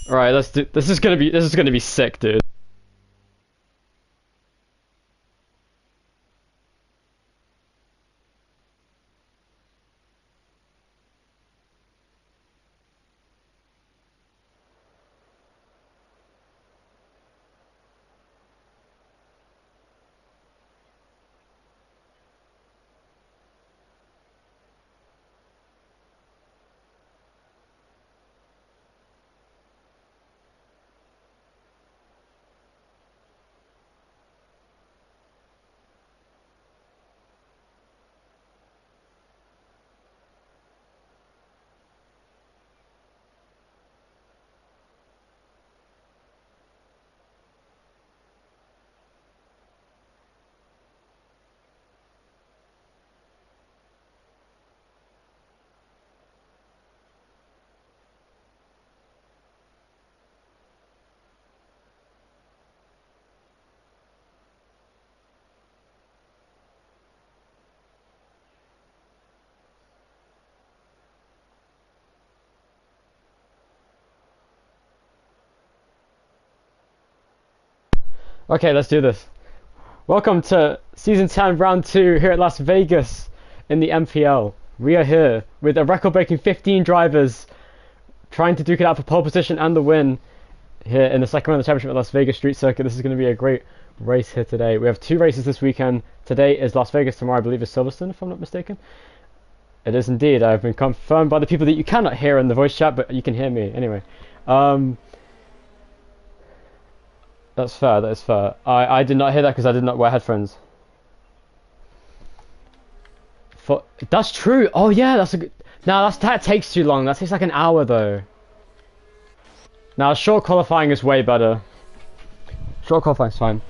All right, let's do. This is gonna be sick, dude. Okay, let's do this. Welcome to Season 10, Round 2 here at Las Vegas in the NPL. We are here with a record-breaking 15 drivers trying to duke it out for pole position and the win here in the second round of the championship at Las Vegas Street Circuit. This is going to be a great race here today. We have 2 races this weekend. Today is Las Vegas, tomorrow I believe is Silverstone, if I'm not mistaken. It is indeed. I've been confirmed by the people that you cannot hear in the voice chat, but you can hear me anyway. That's fair, that is fair. I did not hear that because I did not wear headphones. That's true. Oh yeah, that's a good... No, that takes too long. That takes like an hour though. Now, short qualifying is way better. Short qualifying's fine.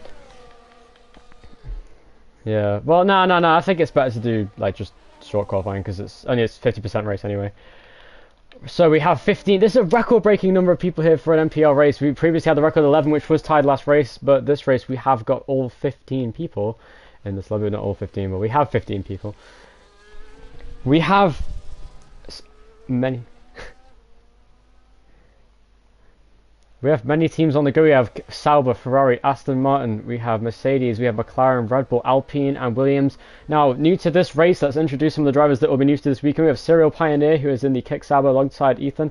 Yeah, well, no. I think it's better to do like just short qualifying because it's 50% race anyway. So we have 15. This is a record-breaking number of people here for an NPL race. We previously had the record 11, which was tied last race, but this race we have got all 15 people in this lobby. Not all 15, but we have 15 people. We have many. We have many teams on the go. We have Sauber, Ferrari, Aston Martin, we have Mercedes, we have McLaren, Red Bull, Alpine and Williams. Now, new to this race, let's introduce some of the drivers that will be new to this weekend. We have Serial Pioneer, who is in the Kick Sauber alongside Ethan.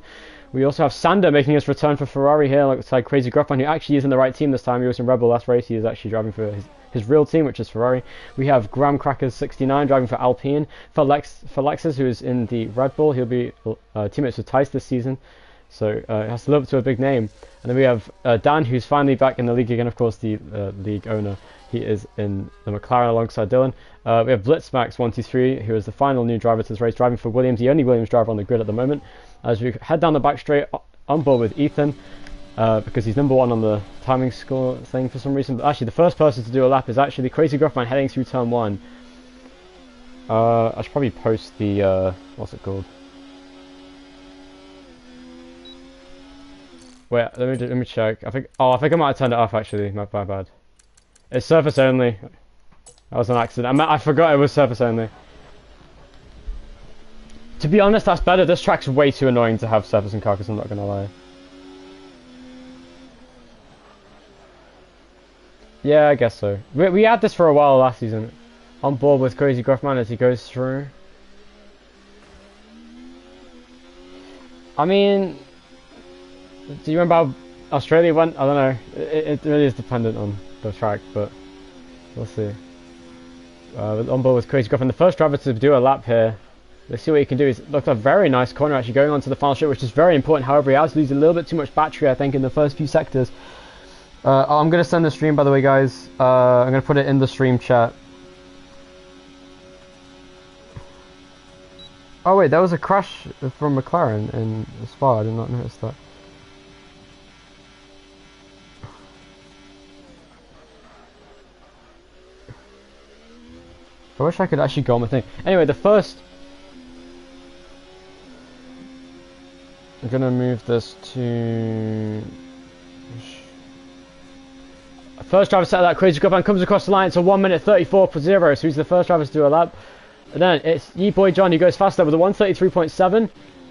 We also have Sander making his return for Ferrari here alongside Crazy Gruffman, who actually is in the right team this time. He was in Red Bull last race. He is actually driving for his real team, which is Ferrari. We have Graham Crackers 69 driving for Alpine. For Lexus, who is in the Red Bull, he'll be teammates with Tice this season. So it has to live up to a big name. And then we have Dan, who's finally back in the league again, of course, the league owner. He is in the McLaren alongside Dylan. We have Blitzmax123, who is the final new driver to this race, driving for Williams, the only Williams driver on the grid at the moment. As we head down the back straight, on board with Ethan, because he's number 1 on the timing score thing for some reason. But actually, the first person to do a lap is actually Crazy Gruffman heading through turn 1. I should probably post the, what's it called? Wait, let me check. I think I might have turned it off actually. My bad. It's surface only. That was an accident. I forgot it was surface only. To be honest, that's better. This track's way too annoying to have surface and carcass, I'm not gonna lie. Yeah, I guess so. We had this for a while last season. On board with Crazy Gruffman as he goes through. I mean... Do you remember how Australia went? I don't know. It really is dependent on the track, but we'll see. On board with Crazy Gruffman, the first driver to do a lap here. Let's see what he can do. He's looked a very nice corner actually going on to the final straight, which is very important. However, he has losing a little bit too much battery, I think, in the first few sectors. I'm going to send the stream, by the way, guys. I'm going to put it in the stream chat. Oh wait, there was a crash from McLaren in Spa. I did not notice that. I wish I could actually go on my thing. Anyway, the first... I'm gonna move this to... First driver set of that Crazy Gruffman comes across the line. It's a 1:34.0, so he's the first driver to do a lap. And then it's Ye Boy John who goes faster with a 1:33.7.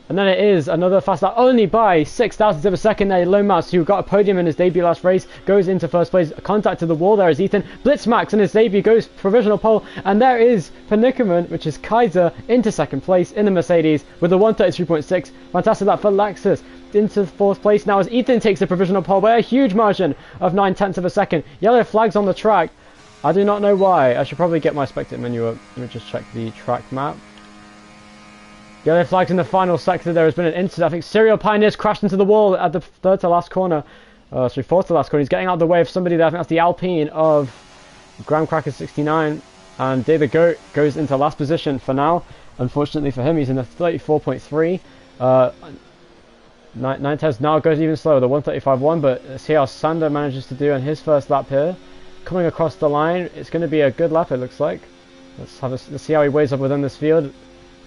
And then it is another fast lap, only by 0.6 of a second there. Lomas, who got a podium in his debut last race, goes into first place. Contact to the wall there is Ethan. Blitzmax in his debut goes provisional pole. And there is Predicament, which is Kaiser, into second place in the Mercedes with a 1:33.6. Fantastic lap for Lexus. Into fourth place now as Ethan takes the provisional pole by a huge margin of 0.9 of a second. Yellow flags on the track. I do not know why. I should probably get my spectator menu up. Let me just check the track map. Yellow flags in the final sector. There has been an incident. I think Serial Pioneers crashed into the wall at the fourth to last corner. He's getting out of the way of somebody there. I think that's the Alpine of Graham Cracker 69. And David Goat goes into last position for now. Unfortunately for him, he's in a 34.3. Ninetales now goes even slower, the 1:35.1. But let's see how Sander manages to do on his first lap here. Coming across the line, it's going to be a good lap, it looks like. Let's see how he weighs up within this field.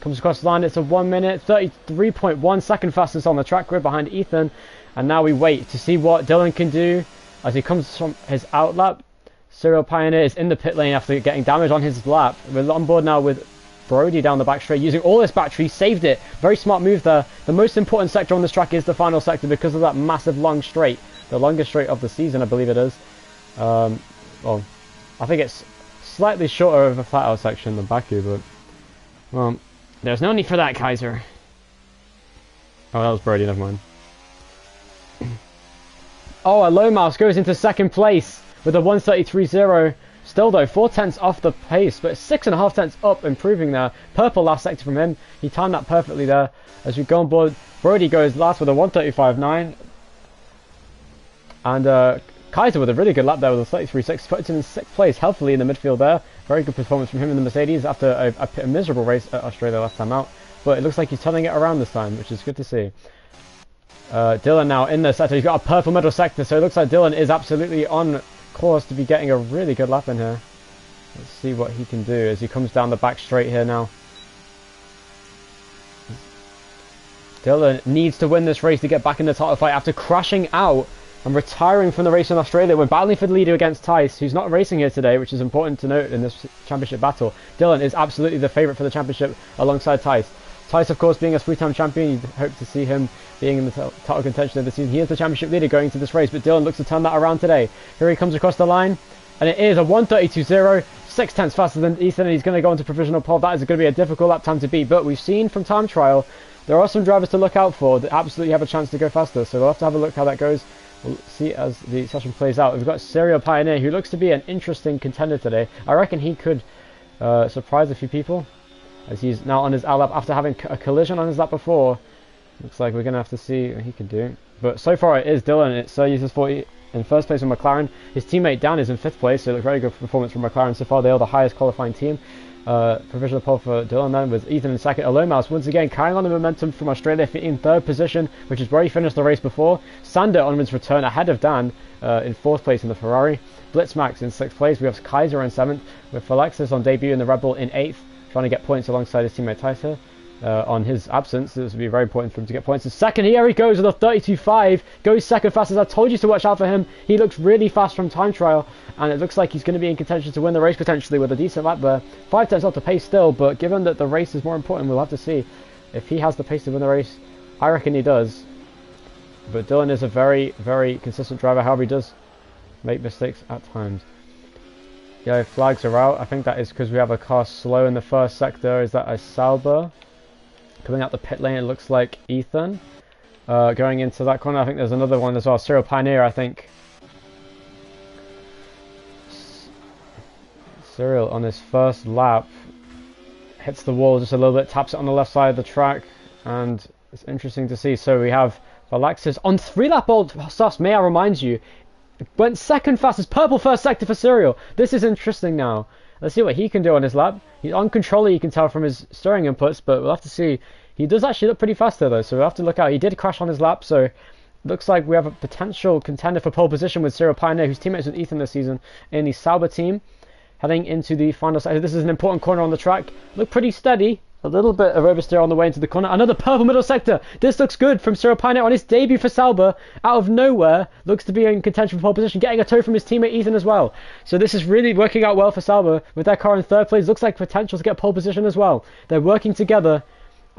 Comes across the line, it's a 1 minute 33.1 second fastest on the track grid behind Ethan. And now we wait to see what Dylan can do as he comes from his out lap. Serial Pioneer is in the pit lane after getting damage on his lap. We're on board now with Brody down the back straight using all this battery, saved it. Very smart move there. The most important sector on this track is the final sector because of that massive long straight. The longest straight of the season, I believe it is. Well, I think it's slightly shorter of a flat out section than Baku, but well, there's no need for that, Kaiser. Oh, that was Brody, never mind. Oh, a low mouse goes into second place with a 1:33.0. Still though, 0.4 off the pace, but 6.5 up, improving there. Purple last sector from him. He timed that perfectly there. As we go on board, Brody goes last with a 1:35.9. And Kaiser with a really good lap there with a 33.6, puts him in 6th place healthily in the midfield there. Very good performance from him in the Mercedes after a miserable race at Australia last time out. But it looks like he's turning it around this time, which is good to see. Dylan now in the sector. He's got a purple middle sector, so it looks like Dylan is absolutely on course to be getting a really good lap in here. Let's see what he can do as he comes down the back straight here now. Dylan needs to win this race to get back in the title fight after crashing out and retiring from the race in Australia. We're battling for the leader against Tice, who's not racing here today, which is important to note in this championship battle. Dylan is absolutely the favourite for the championship alongside Tice. Tice, of course, being a three-time champion, you'd hope to see him being in the title contention of the season. He is the championship leader going into this race, but Dylan looks to turn that around today. Here he comes across the line, and it is a 1:32.0, 0.6 faster than Ethan, and he's going to go into provisional pole. That is going to be a difficult lap time to beat, but we've seen from time trial, there are some drivers to look out for that absolutely have a chance to go faster, so we'll have to have a look how that goes. We'll see as the session plays out. We've got Serial Pioneer, who looks to be an interesting contender today. I reckon he could surprise a few people, as he's now on his out lap after having a collision on his lap before. Looks like we're going to have to see what he can do. But so far it is Dylan. It's Sir Uses 40 in first place with McLaren. His teammate Dan is in 5th place, so it looks very good performance from McLaren so far. They are the highest qualifying team. Provisional pole for Dylan then, with Ethan in second. Alomouse once again carrying on the momentum from Australia in 3rd position, which is where he finished the race before. Sander on his return ahead of Dan in 4th place in the Ferrari. Blitzmax in 6th place. We have Kaiser in 7th, with Alexis on debut in the Red Bull in 8th, trying to get points alongside his teammate Tyser. On his absence, this would be very important for him to get points. In second, here he goes with a 32.5, goes second fastest. I told you to watch out for him. He looks really fast from time trial, and it looks like he's going to be in contention to win the race potentially with a decent lap there. 5 off the pace still, but given that the race is more important, we'll have to see if he has the pace to win the race. I reckon he does, but Dylan is a very, very consistent driver. However, he does make mistakes at times. Yeah, flags are out. I think that is because we have a car slow in the first sector. Is that a Sauber? Coming out the pit lane, it looks like Ethan. Going into that corner, I think there's another one as well. Serial Pioneer, I think. Serial on his first lap hits the wall just a little bit, taps it on the left side of the track, and it's interesting to see. So we have Alexis on 3-lap old softs. May I remind you, went second fastest, purple first sector for Serial. This is interesting now. Let's see what he can do on his lap. He's on controller, you can tell from his steering inputs, but we'll have to see. He does actually look pretty fast there, though, so we'll have to look out. He did crash on his lap, so looks like we have a potential contender for pole position with Serial Pioneer, who's teammates with Ethan this season in the Sauber team, heading into the final sector. This is an important corner on the track. Look pretty steady. A little bit of oversteer on the way into the corner. Another purple middle sector. This looks good from Serial Pioneer on his debut for Sauber. Out of nowhere, looks to be in contention for pole position, getting a tow from his teammate Ethan as well. So this is really working out well for Sauber with their car in 3rd place. Looks like potential to get pole position as well. They're working together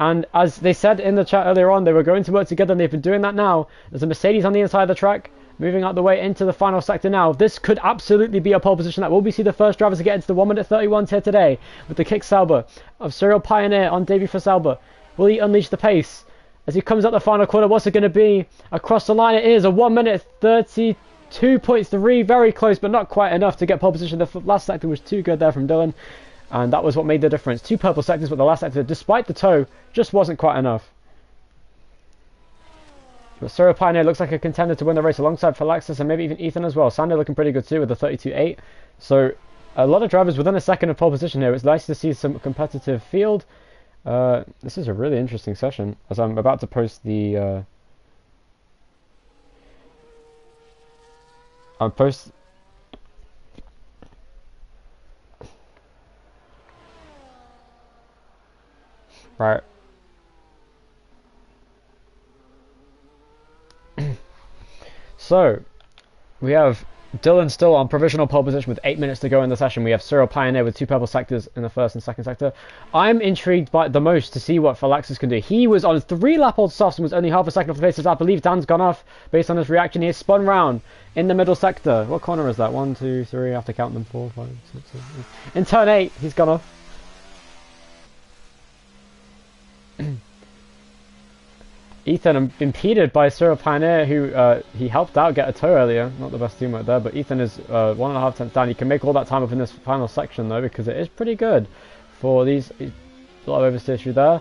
And as they said in the chat earlier on, they were going to work together, and they've been doing that now. There's a Mercedes on the inside of the track, moving out the way into the final sector now. This could absolutely be a pole position. That will be the first drivers to get into the 1:31 here today, with the kick Sauber of Serial Pioneer on debut for Sauber. Will he unleash the pace as he comes up the final corner? What's it going to be? Across the line it is a 1:32.3, very close, but not quite enough to get pole position. The last sector was too good there from Dylan. And that was what made the difference. 2 purple sectors, but the last sector, despite the toe, just wasn't quite enough. But Serial Pioneer looks like a contender to win the race alongside Falaxis and maybe even Ethan as well. Sander looking pretty good too with the 32.8. So a lot of drivers within a second of pole position here. It's nice to see some competitive field. This is a really interesting session as I'm about to post the... Right. So, we have Dylan still on provisional pole position with 8 minutes to go in the session. We have Serial Pioneer with 2 purple sectors in the first and second sector. I'm intrigued by the most to see what Falaxis can do. He was on 3-lap-old softs and was only half a second off the pace. I believe Dan's gone off based on his reaction. He has spun round in the middle sector. What corner is that? 1, 2, 3. I have to count them. 4, 5, 6, 7, 8. In turn 8, he's gone off. Ethan impeded by Serial Pioneer, who he helped out get a tow earlier. Not the best teamwork there, but Ethan is 1.5 tenths down. He can make all that time up in this final section though, because it is pretty good for these. A lot of oversteer through there,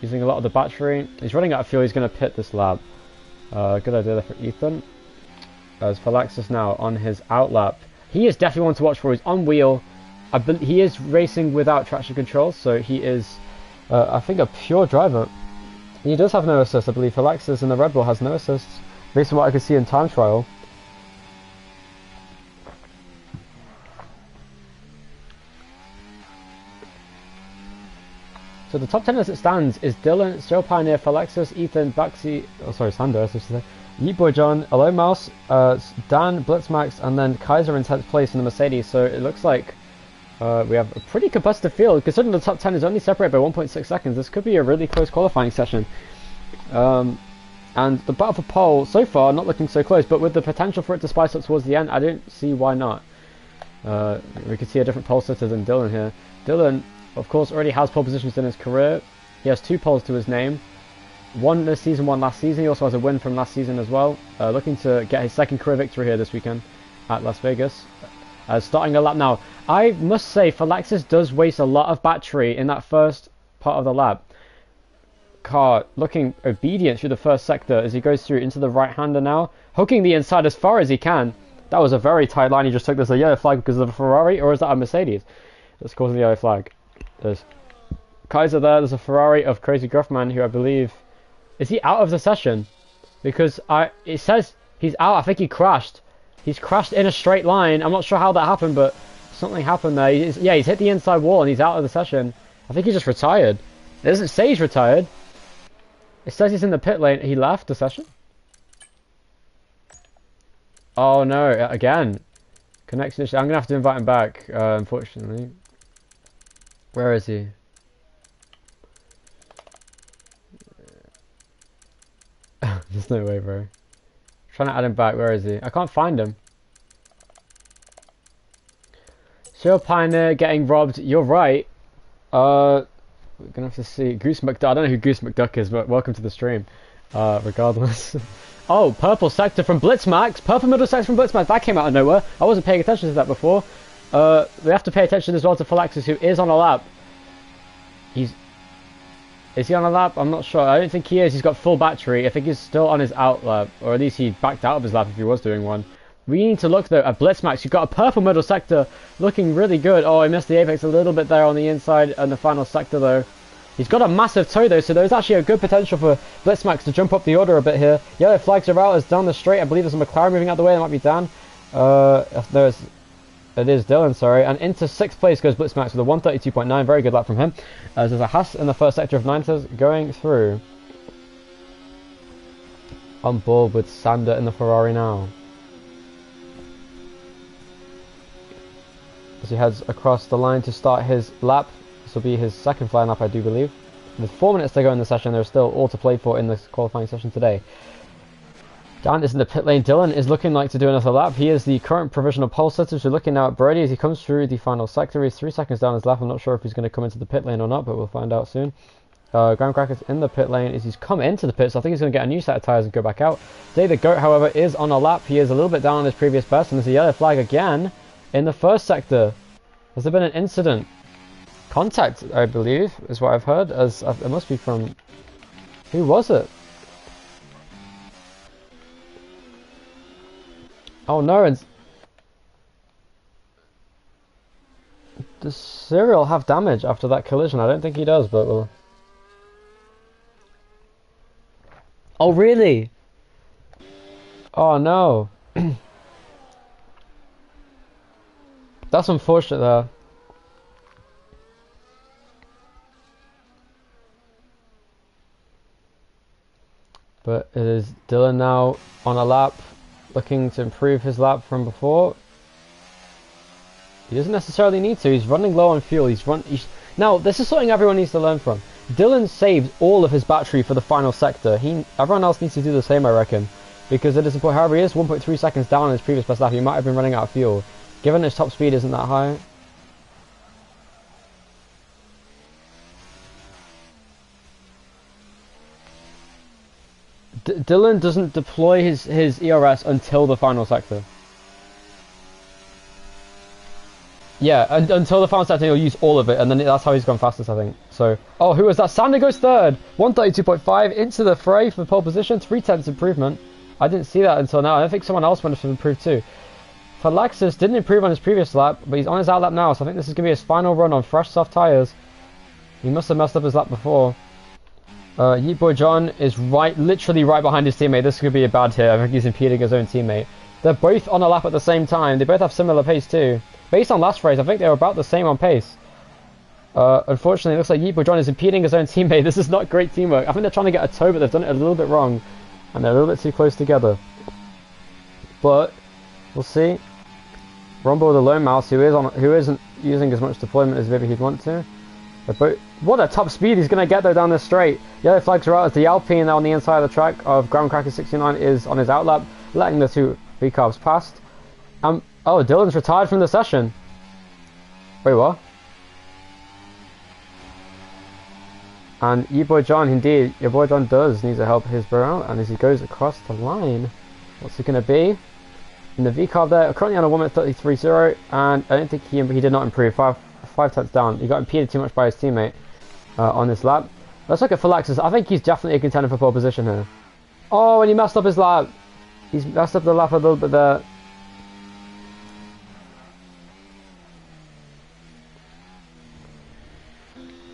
using a lot of the battery. He's running out of fuel. He's going to pit this lap. Good idea there for Ethan. As Falaxis now on his out lap. He is definitely one to watch for. He's on wheel. He is racing without traction control, so he is, I think, a pure driver. He does have no assist, I believe. Falaxis in the Red Bull has no assists, based on what I could see in time trial. So the top 10 as it stands is Dylan, Serial Pioneer, Falaxis, Ethan, Baxi, oh sorry, Sander, I should say, Yeet Boy John, Hello Mouse, Dan, Blitzmax, and then Kaiser in 10th place in the Mercedes. So it looks like we have a pretty competitive field, considering the top 10 is only separated by 1.6 seconds. This could be a really close qualifying session. And the battle for pole, so far, not looking so close, but with the potential for it to spice up towards the end, I don't see why not. We could see a different pole sitter than Dylan here. Dylan, of course, already has pole positions in his career. He has 2 poles to his name. 1 this season, 1 last season. He also has a win from last season as well. Looking to get his second career victory here this weekend at Las Vegas. Starting a lap now. I must say, Falaxis does waste a lot of battery in that first part of the lap. Car looking obedient through the first sector as he goes through into the right-hander now. Hooking the inside as far as he can. That was a very tight line. He just took this a yellow flag because of a Ferrari, or is that a Mercedes that's causing the yellow flag? There's Kaiser there. There's a Ferrari of Crazy Gruffman, who I believe... Is he out of the session? Because it says he's out. I think he crashed. He's crashed in a straight line. I'm not sure how that happened, but something happened there. He's hit the inside wall and he's out of the session. I think he just retired. It doesn't say he's retired. It says he's in the pit lane. He left the session? Oh no, again. Connection issue. I'm going to have to invite him back, unfortunately. Where is he? There's no way, bro. Trying to add him back. Where is he? I can't find him. Serial Pioneer getting robbed. You're right. We're gonna have to see Goose McDuck. I don't know who Goose McDuck is, but welcome to the stream. Regardless. Oh, purple sector from Blitzmax. Purple middle sector from Blitzmax. That came out of nowhere. I wasn't paying attention to that before. We have to pay attention as well to Falaxis, who is on a lap. Is he on a lap? I'm not sure. I don't think he is. He's got full battery. I think he's still on his out lap, or at least he backed out of his lap if he was doing one. We need to look though at Blitzmax. You've got a purple middle sector looking really good. Oh, I missed the apex a little bit there on the inside and the final sector though. He's got a massive toe though, so there's actually a good potential for Blitzmax to jump up the order a bit here. Yellow flags are out as down the straight. I believe there's a McLaren moving out the way. That might be Dan. It is Dylan, sorry. And into 6th place goes Blitzmax with a 132.9. Very good lap from him. As there's a Haas in the first sector of 9ers going through. On board with Sander in the Ferrari now. As he heads across the line to start his lap. This will be his second flying lap, I do believe. With 4 minutes to go in the session, there's still all to play for in this qualifying session today. Dan is in the pit lane. Dylan is looking like to do another lap. He is the current provisional pole sitter. So looking now at Brody as he comes through the final sector. He's 3 seconds down his lap. I'm not sure if he's going to come into the pit lane or not, but we'll find out soon. Graham Cracker's in the pit lane as he's come into the pit, so I think he's going to get a new set of tyres and go back out. Day the Goat, however, is on a lap. He is a little bit down on his previous best, and there's a yellow flag again in the first sector. Has there been an incident? Contact, I believe, is what I've heard. As it must be from... Who was it? Oh no, and... Does Cyril have damage after that collision? I don't think he does, but we'll... Oh really? Oh no. That's unfortunate there. But it is Dylan now on a lap, looking to improve his lap from before. He doesn't necessarily need to. He's running low on fuel. Now, this is something everyone needs to learn from. Dylan saved all of his battery for the final sector. Everyone else needs to do the same, I reckon. Because it is important. However, he is 1.3 seconds down on his previous best lap. He might have been running out of fuel. Given his top speed isn't that high. Dylan doesn't deploy his ERS until the final sector. Yeah, until the final sector he'll use all of it, and then that's how he's gone fastest, I think. So, oh, who was that? Sander goes third, 132.5 into the fray for pole position, 3/10 improvement. I didn't see that until now. I don't think someone else would have improved too. Falaxis didn't improve on his previous lap, but he's on his out lap now, so I think this is going to be his final run on fresh soft tyres. He must have messed up his lap before. Yeet Boy John is literally right behind his teammate. This could be a bad hit. I think he's impeding his own teammate. They're both on a lap at the same time. They both have similar pace too. Based on last race, I think they were about the same on pace. Unfortunately, it looks like Yeet Boy John is impeding his own teammate. This is not great teamwork. I think they're trying to get a toe, but they've done it a little bit wrong. And they're a little bit too close together. But, we'll see. Rumble with a lone mouse, who isn't using as much deployment as maybe he'd want to. But what a top speed he's going to get though down this straight. Yellow flags are out as the Alpine on the inside of the track of Graham Cracker 69 is on his outlap, letting the two V-carbs past. Oh, Dylan's retired from the session. Wait, what? And your boy John, indeed, your boy John does need to help his bro out, and as he goes across the line, what's it going to be? In the V-carb there, currently on a 1:33.0, and I don't think he did not improve. 5/10 down. He got impeded too much by his teammate on this lap. Let's look at Falaxis. I think he's definitely a contender for pole position here. Oh, and he messed up his lap. He's messed up the lap a little bit there.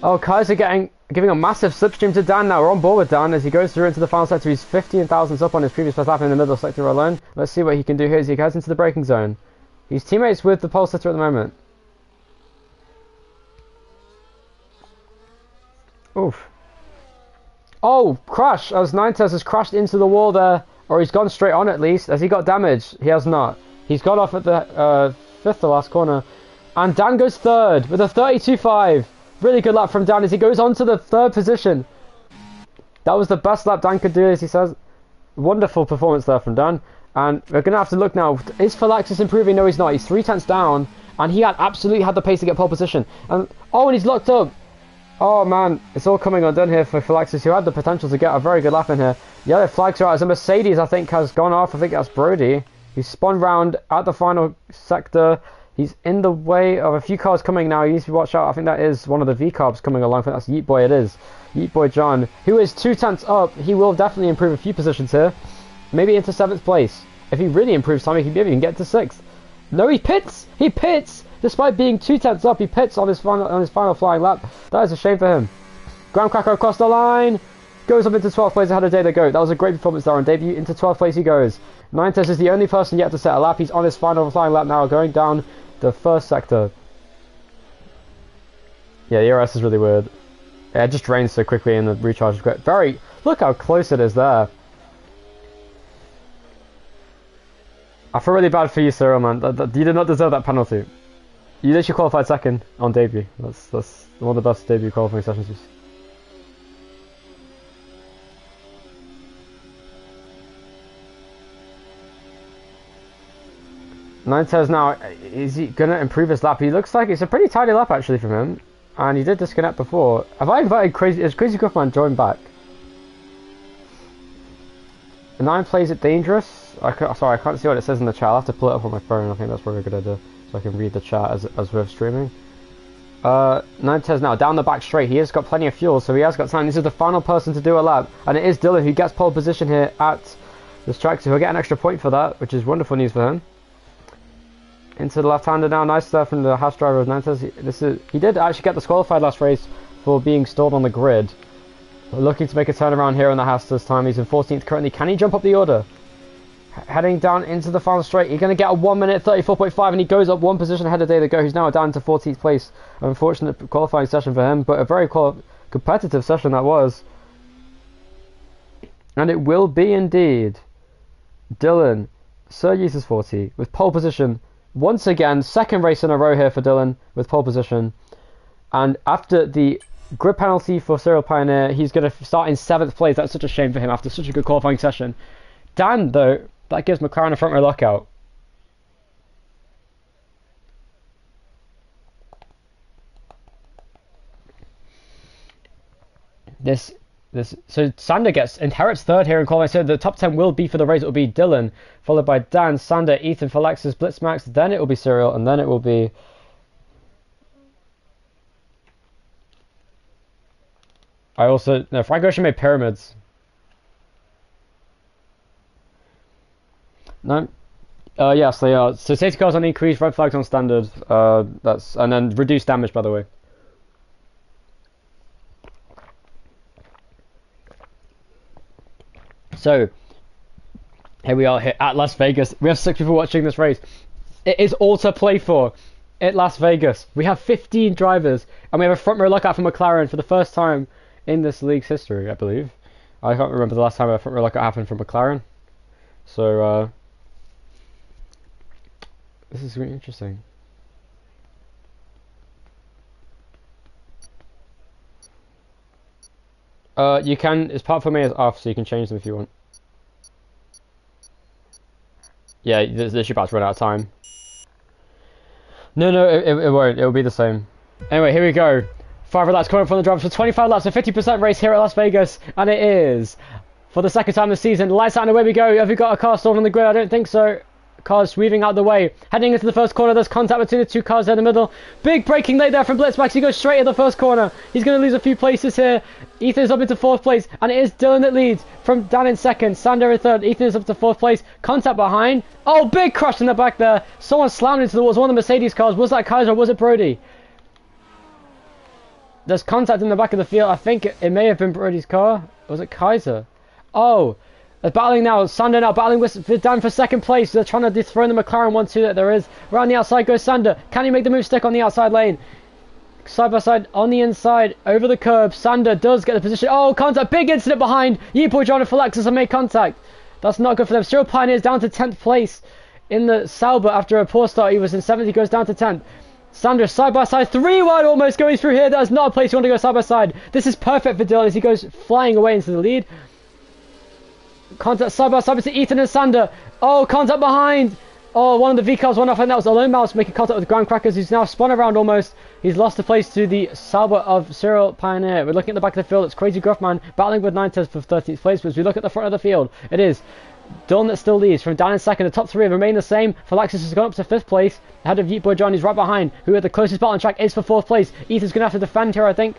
Oh, Kaiser giving a massive slipstream to Dan now. We're on board with Dan as he goes through into the final sector. He's 15 thousandths up on his previous best lap in the middle sector alone. Let's see what he can do here as he heads into the braking zone. He's teammates with the pole sitter at the moment. Oof. Oh, crash! As Ninetales has crashed into the wall there, or he's gone straight on at least. Has he got damage? He has not. He's got off at the fifth to last corner. And Dan goes third with a 32.5. Really good lap from Dan as he goes on to the third position. That was the best lap Dan could do, as he says. Wonderful performance there from Dan. And we're going to have to look now. Is Falaxis improving? No, he's not. He's 3/10 down. And he absolutely had the pace to get pole position. And he's locked up. Oh man, it's all coming undone here for Falaxis, who had the potential to get a very good lap in here. Yellow flags are out as a Mercedes, I think, has gone off. I think that's Brody. He's spun round at the final sector. He's in the way of a few cars coming now. He needs to watch out. I think that is one of the V-carbs coming along. I think that's Yeet Boy, it is. Yeet Boy John, who is 2/10 up. He will definitely improve a few positions here. Maybe into 7th place. If he really improves time, he can maybe even get to 6th. No, he pits! He pits! Despite being 2/10 up, he pits on his final flying lap. That is a shame for him. Graham Cracker across the line. Goes up into 12th place ahead of Day to Go. That was a great performance there on debut. Into 12th place he goes. Ninetales is the only person yet to set a lap. He's on his final flying lap now, going down the first sector. Yeah, the ERS is really weird. Yeah, it just drains so quickly and the recharge is great. Look how close it is there. I feel really bad for you, Cyril, man. You did not deserve that penalty. You literally qualified second on debut. That's one of the best debut qualifying sessions. Ninetales now, is he going to improve his lap? He looks like it's a pretty tidy lap actually from him. And he did disconnect before. Have I invited Crazy Gruffman join back? The 9 plays it dangerous. Sorry, I can't see what it says in the chat. I'll have to pull it up on my phone. I think that's probably a good idea. So I can read the chat as we're streaming. Ninetales now, down the back straight. He has got plenty of fuel, so he has got time. This is the final person to do a lap. And it is Dylan who gets pole position here at this track. So he'll get an extra point for that, which is wonderful news for him. Into the left-hander now, nice stuff from the Haas driver of Ninetales. He did actually get disqualified last race for being stalled on the grid. Looking to make a turnaround here on the Haas this time. He's in 14th currently. Can he jump up the order? Heading down into the final straight. He's going to get a 1 minute 34.5 and he goes up 1 position ahead of Day to Go, who's now down to 14th place. An unfortunate qualifying session for him, but a very competitive session that was. And it will be indeed Dylan Surgeus 40 with pole position. Once again, second race in a row here for Dylan with pole position. And after the grid penalty for Serial Pioneer, he's going to start in 7th place. That's such a shame for him after such a good qualifying session. Dan, though, that gives McLaren a front row lockout. So Sander inherits 3rd here in qualifying. So the top 10 will be for the race. It will be Dylan, followed by Dan, Sander, Ethan, Felixus, Blitzmax. Then it will be Serial, and then it will be Frank Ocean made pyramids. No. Yes, they are. So safety cars on increase, red flags on standard. And then reduced damage, by the way. So here we are here at Las Vegas. We have 6 people watching this race. It is all to play for at Las Vegas. We have 15 drivers, and we have a front row lockout for McLaren for the first time in this league's history, I believe. I can't remember the last time a front row lockout happened for McLaren. So this is really interesting. You can, it's part for me is off, so you can change them if you want. Yeah, this is about to run out of time. No, it won't. It'll be the same. Anyway, here we go. 5 laps coming up from the drivers for 25 laps, a 50% race here at Las Vegas, and it is for the second time this season. Lights out and away we go. Have we got a car stalled on the grid? I don't think so. Cars weaving out the way. Heading into the first corner, there's contact between the 2 cars there in the middle. Big braking late there from Blitzmax. He goes straight at the first corner. He's going to lose a few places here. Ethan is up into 4th place, and it is Dylan that leads from Dan in 2nd. Sander in 3rd. Ethan is up to 4th place. Contact behind. Oh, big crash in the back there. Someone slammed into the walls. One of the Mercedes cars. Was that Kaiser or was it Brody? There's contact in the back of the field. I think it may have been Brody's car. Was it Kaiser? Oh. They're battling now. Sander now battling with Dan for 2nd place. They're trying to dethrone the McLaren 1-2 that there is. Around the outside goes Sander. Can he make the move stick on the outside lane? Side by side on the inside. Over the curb. Sander does get the position. Oh, contact. Big incident behind. Yeepo, John and Felixus have made contact. That's not good for them. Cyril Pioneer's down to 10th place in the Sauber after a poor start. He was in 7th. He goes down to 10th. Sander side by side. 3 wide almost going through here. That is not a place you want to go side by side. This is perfect for Dylan as he goes flying away into the lead. Contact side by side between Ethan and Sander. Oh, contact behind. Oh, one of the V-cars went off, and that was Alone Mouse making contact with Ground Crackers, who's now spun around almost. He's lost the place to the Sauber of Cyril Pioneer. We're looking at the back of the field. It's Crazy Gruffman battling with Ninetales for 13th place. But as we look at the front of the field, it is Dylan that still leads from down in 2nd. The top 3 remain the same. Felixus has gone up to 5th place. Ahead of Yeet Boy John, he's right behind. Who had the closest battle on track is for 4th place. Ethan's going to have to defend here, I think.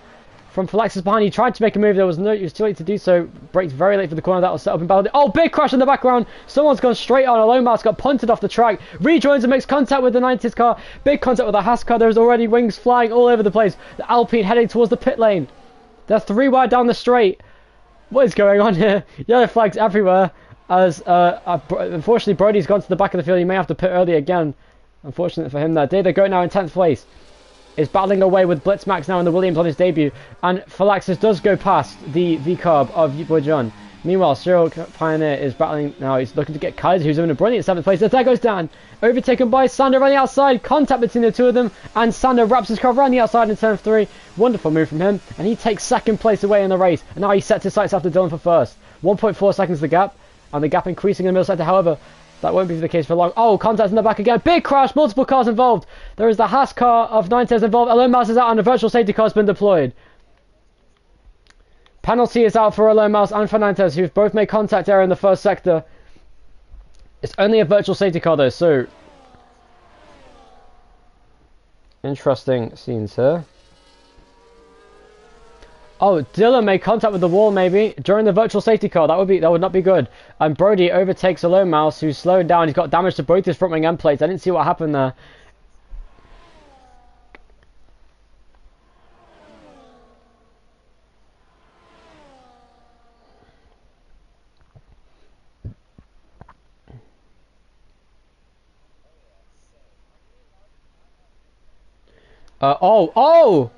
From Felixus behind, he tried to make a move. He was too late to do so. Brakes very late for the corner. That was set up in battle. Oh, big crash in the background. Someone's gone straight on. Alone Mouse got punted off the track. Rejoins and makes contact with the 90s car. Big contact with the Haas car. There's already wings flying all over the place. The Alpine heading towards the pit lane. They're 3 wide down the straight. What is going on here? Yellow flags everywhere. As unfortunately Brody's gone to the back of the field. He may have to pit early again. Unfortunate for him there. They go now in 10th place. Is battling away with Blitzmax now in the Williams on his debut, and Felixus does go past the V-Carb of Boy John. Meanwhile, Cyril Pioneer is battling now. He's looking to get Kaiser, who's in a brilliant 7th place. There goes Dan, overtaken by Sander on the outside. Contact between the 2 of them, and Sander wraps his car around the outside in turn 3. Wonderful move from him, and he takes 2nd place away in the race. And now he sets his sights after Dylan for 1st. 1.4 seconds the gap, and the gap increasing in the middle sector. However, That won't be the case for long. Oh, contact in the back again. Big crash, multiple cars involved. There is the Haas car of 910 involved. Alone Mouse is out and a virtual safety car has been deployed. Penalty is out for Alone Mouse and for 910, who've both made contact error in the first sector. It's only a virtual safety car though, so... Interesting scenes here. Oh, Dylan made contact with the wall maybe during the virtual safety car. That would not be good. And Brody overtakes Alone Mouse, who's slowed down. He's got damage to both his front wing end plates. I didn't see what happened there. Oh!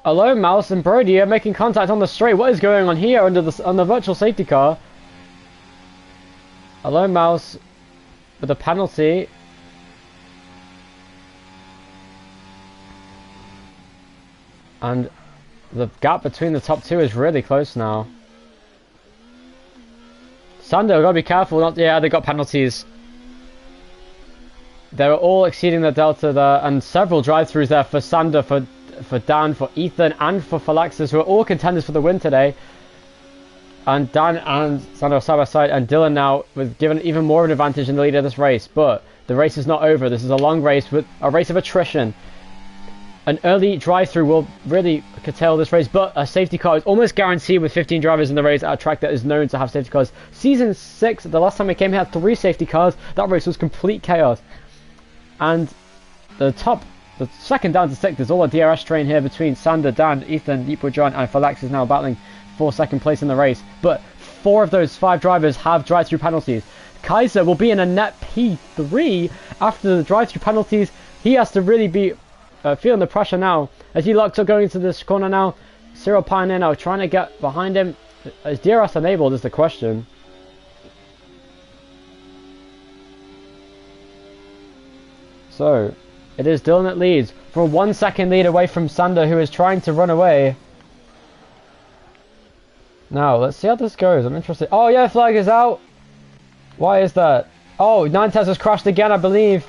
Alone Mouse and Brody are making contact on the straight. What is going on here on the virtual safety car? Alone Mouse with a penalty. And the gap between the top two is really close now. Sander, gotta be careful. Yeah, they got penalties. They were all exceeding the delta there, and several drive-throughs there for Sander, for Dan, for Ethan, and for Phalaxis, who are all contenders for the win today. And Dan and Sander are side by side, and Dylan now was given even more of an advantage in the lead of this race. But the race is not over. This is a long race, with a race of attrition. An early drive-through will really curtail this race, but a safety car is almost guaranteed with 15 drivers in the race at a track that is known to have safety cars. Season 6, the last time we came, we had 3 safety cars. That race was complete chaos. And the second down to 6, there's all a DRS train here between Sander, Dan, Ethan, Deepo John, and Phalaxis is now battling for second place in the race. But 4 of those 5 drivers have drive-through penalties. Kaiser will be in a net P3 after the drive-through penalties. He has to really be feeling the pressure now as he looks up going into this corner now. Cyril Pioneer now trying to get behind him. Is DRS enabled is the question. So, it is Dylan that leads for a 1 second lead away from Sander, who is trying to run away. Now, let's see how this goes. I'm interested. Oh, yeah, flag is out. Why is that? Oh, 910 has crashed again, I believe.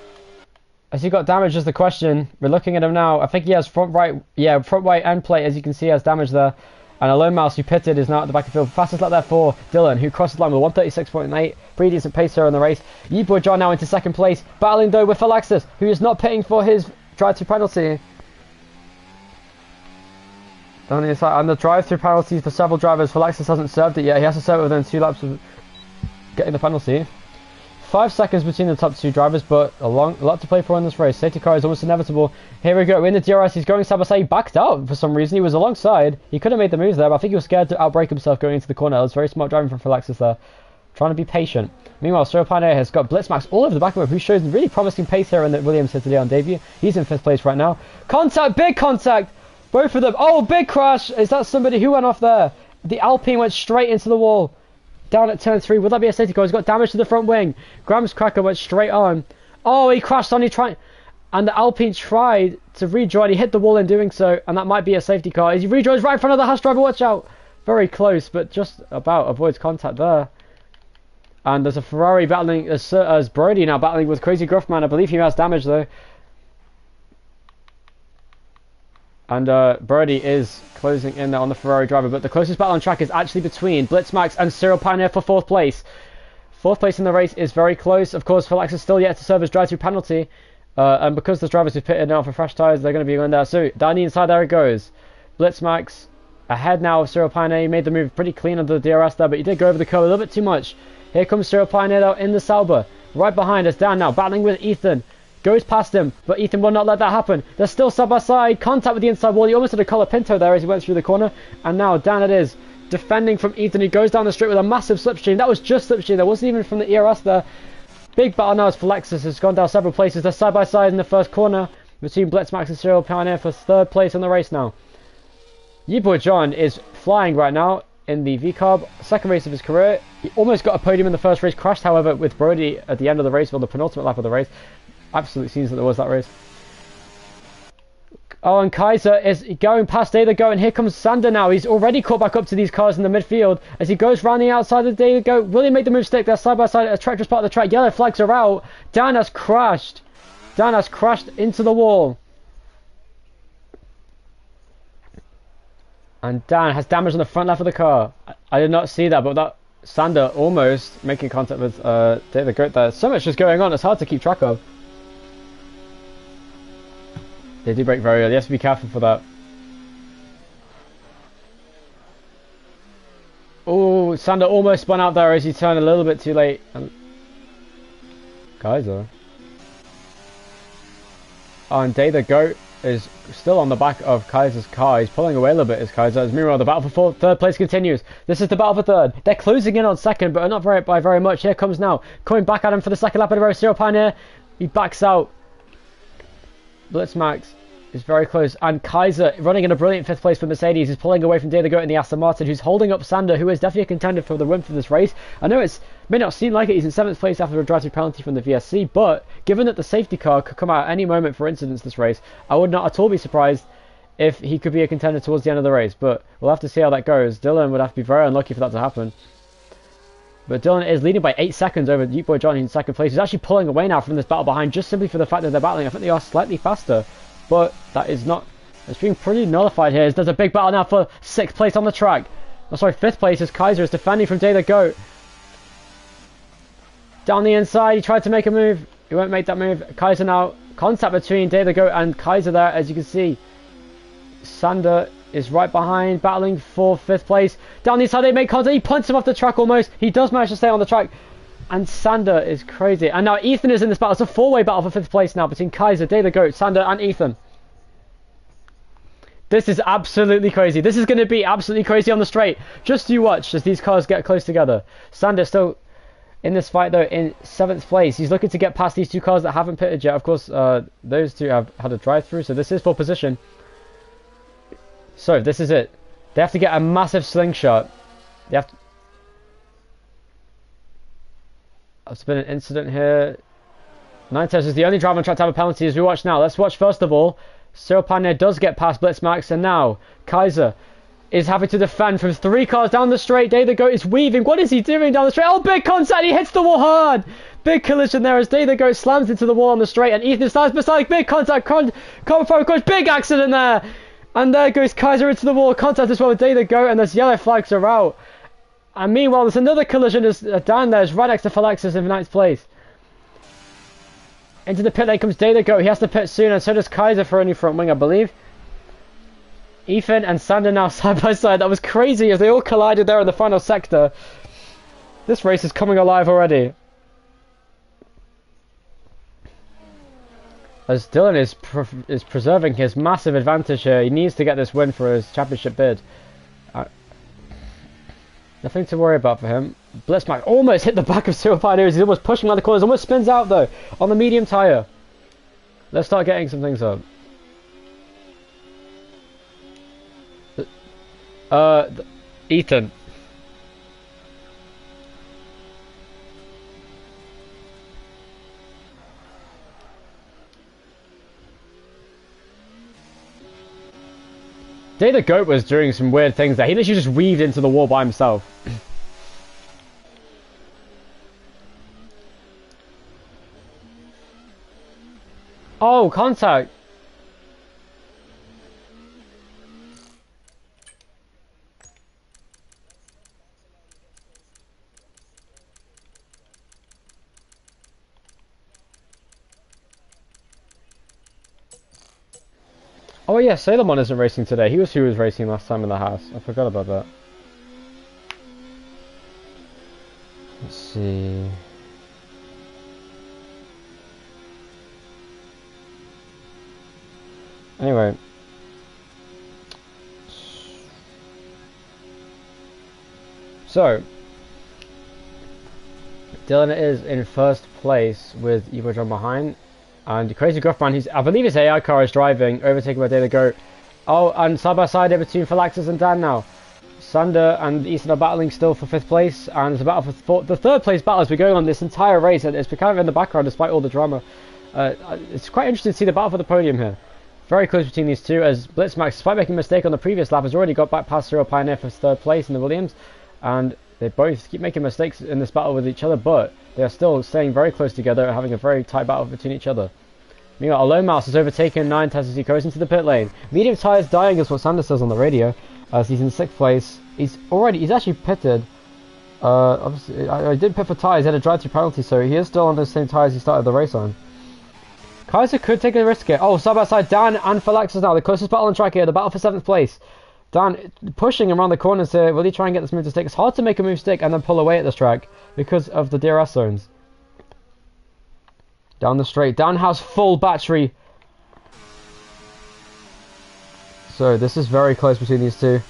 Has he got damage is the question. We're looking at him now. I think he has front right end plate, as you can see, has damage there. And Alone Mouse, who pitted, is now at the back of the field. Fastest lap there for Dylan, who crosses the line with 136.8. Pretty decent pace here in the race. Yeepo John now into second place. Battling though with Phalaxis, who is not pitting for his drive-through penalty. Down the inside. And the drive-through penalties for several drivers. Phalaxis hasn't served it yet. He has to serve it within 2 laps of getting the penalty. 5 seconds between the top 2 drivers, but a lot to play for in this race. Safety car is almost inevitable. Here we go, in the DRS, he's going side by side. He backed out for some reason. He was alongside. He could have made the moves there, but I think he was scared to outbrake himself going into the corner. It was very smart driving from Phalaxis there. Trying to be patient. Meanwhile, Cyril Pioneer has got Blitzmax all over the back of him, who shows really promising pace here in the Williams here today on debut. He's in 5th place right now. Contact, big contact! Both of them. Oh, big crash! Is that somebody who went off there? The Alpine went straight into the wall. Down at turn 3, would that be a safety car? He's got damage to the front wing. Graham's Cracker went straight on. Oh, he crashed on, and the Alpine tried to rejoin. He hit the wall in doing so, and that might be a safety car. He rejoins right in front of the Haas driver, watch out. Very close, but just about avoids contact there. And there's a Ferrari battling, as Brody now battling with Crazy Gruffman. I believe he has damage though. And Brody is closing in there on the Ferrari driver, but the closest battle on track is actually between Blitzmax and Cyril Pioneer for 4th place. 4th place in the race is very close. Of course, Phalaxis is still yet to serve his drive-through penalty, and because the drivers who pitted now for fresh tyres, they're going to be going there. So down the inside, there it goes. Blitzmax ahead now of Cyril Pioneer. He made the move pretty clean under the DRS there, but he did go over the curve a little bit too much. Here comes Cyril Pioneer though in the Sauber. Right behind us, Dan now battling with Ethan. Goes past him, but Ethan will not let that happen. They're still side by side. Contact with the inside wall. He almost had a Colapinto there as he went through the corner. And now Dan it is. Defending from Ethan. He goes down the straight with a massive slipstream. That was just slipstream. That wasn't even from the ERS there. Big battle now as Phalaxis has gone down several places. They're side by side in the first corner between Blitzmax and Cyril Pioneer for 3rd place in the race now. Yeepo John is flying right now in the V-Carb. 2nd race of his career. He almost got a podium in the first race. Crashed, however, with Brody at the end of the race, or the penultimate lap of the race. Absolute scenes that there was that race. Oh, and Kaiser is going past Day the Goat, and here comes Sander now. He's already caught back up to these cars in the midfield as he goes round the outside of Day the Goat. Will he make the move stick? They're side by side at a treacherous part of the track. Yellow flags are out. Dan has crashed. Dan has crashed into the wall. And Dan has damage on the front left of the car. I did not see that, but that Sander almost making contact with Day the Goat there. So much is going on, it's hard to keep track of. They do brake very early. You have to be careful for that. Oh, Sander almost spun out there as he turned a little bit too late. Kaiser. Oh, and Day the Goat is still on the back of Kaiser's car. He's pulling away a little bit as Kaiser. Meanwhile, the battle for third place continues. This is the battle for third. They're closing in on second, but not by very much. Here comes now. Coming back at him for the second lap of the row. Cyril Pioneer. He backs out. Blitzmax is very close, and Kaiser running in a brilliant 5th place for Mercedes is pulling away from Day the Goat in the Aston Martin, who's holding up Sander, who is definitely a contender for the win for this race. I know it may not seem like it, he's in 7th place after a drive-through penalty from the VSC, but given that the safety car could come out at any moment for incidents this race, I would not at all be surprised if he could be a contender towards the end of the race, but we'll have to see how that goes. Dylan would have to be very unlucky for that to happen. But Dylan is leading by 8 seconds over Ute Boy Johnny in 2nd place. He's actually pulling away now from this battle behind just simply for the fact that they're battling. I think they are slightly faster, but that is not... It's being pretty nullified here. There's a big battle now for 6th place on the track. Oh, sorry, 5th place as Kaiser is defending from Day the Goat. Down the inside, he tried to make a move. He won't make that move. Kaiser now, contact between Day the Goat and Kaiser there, as you can see. Sander is right behind, battling for 5th place. Down the inside, they make contact. He punts him off the track almost. He does manage to stay on the track. And Sander is crazy. And now Ethan is in this battle. It's a 4-way battle for 5th place now between Kaiser, Day the Goat, Sander and Ethan. This is absolutely crazy. This is going to be absolutely crazy on the straight. Just you watch as these cars get close together. Sander still in this fight though in 7th place. He's looking to get past these 2 cars that haven't pitted yet. Of course, those 2 have had a drive-through, so this is for position. So this is it. They have to get a massive slingshot. They have to... There's been an incident here. Ninetales is the only driver on track to have a penalty as we watch now. Let's watch first of all. Cyril Pioneer does get past Blitzmax, and now Kaiser is having to defend from 3 cars down the straight. Day the Goat is weaving. What is he doing down the straight? Oh, big contact. He hits the wall hard. Big collision there as Day the Goat slams into the wall on the straight, and Ethan stands beside. Big contact. Coach, big accident there. And there goes Kaiser into the wall. Contact as well with Day the Goat, and there's yellow flags are out. And meanwhile, there's another collision as Dan there's right next to Felixus in 9th place. Into the pit lane comes Day the Goat. He has to pit soon, and so does Kaiser for a new front wing, I believe. Ethan and Sander now side by side. That was crazy as they all collided there in the final sector. This race is coming alive already. As Dylan is preserving his massive advantage here. He needs to get this win for his championship bid. Nothing to worry about for him. Blitzmax almost hit the back of Cyril Pioneer. He's almost pushing around the corners. Almost spins out though on the medium tyre. Let's start getting some things up. Ethan. Day the Goat was doing some weird things there. He literally just weaved into the wall by himself. Oh, contact. Oh yeah, Salomon isn't racing today. He was who was racing last time in the house. I forgot about that. Let's see. Anyway. So. Dylan is in 1st place with Evo John behind. And Crazy Gruffman, who's, I believe his AI car is driving, overtaken by Day the Goat. Oh, and side by side between Falaxis and Dan now. Sander and Easton are battling still for 5th place, and it's a battle for the 3rd place battle as we're going on this entire race, and it's kind of in the background despite all the drama. It's quite interesting to see the battle for the podium here. Very close between these two, as Blitzmax, despite making a mistake on the previous lap, has already got back past Serial Pioneer for 3rd place in the Williams, and they both keep making mistakes in this battle with each other, but they are still staying very close together, having a very tight battle between each other. Meanwhile, Alone Mouse has overtaken 9 as he goes into the pit lane. Medium tyres dying is what Sander says on the radio, as he's in 6th place. He's actually pitted. Obviously, I did pit for tyres, he had a drive-through penalty, so he is still on the same tyres he started the race on. Kaiser could take a risk here. Oh, side by side, Dan and Phylexis now. The closest battle on track here. The battle for 7th place. Dan pushing around the corners here. Will he try and get this move to stick? It's hard to make a move stick and then pull away at this track because of the DRS zones. Down the straight. Dan has full battery. So this is very close between these two.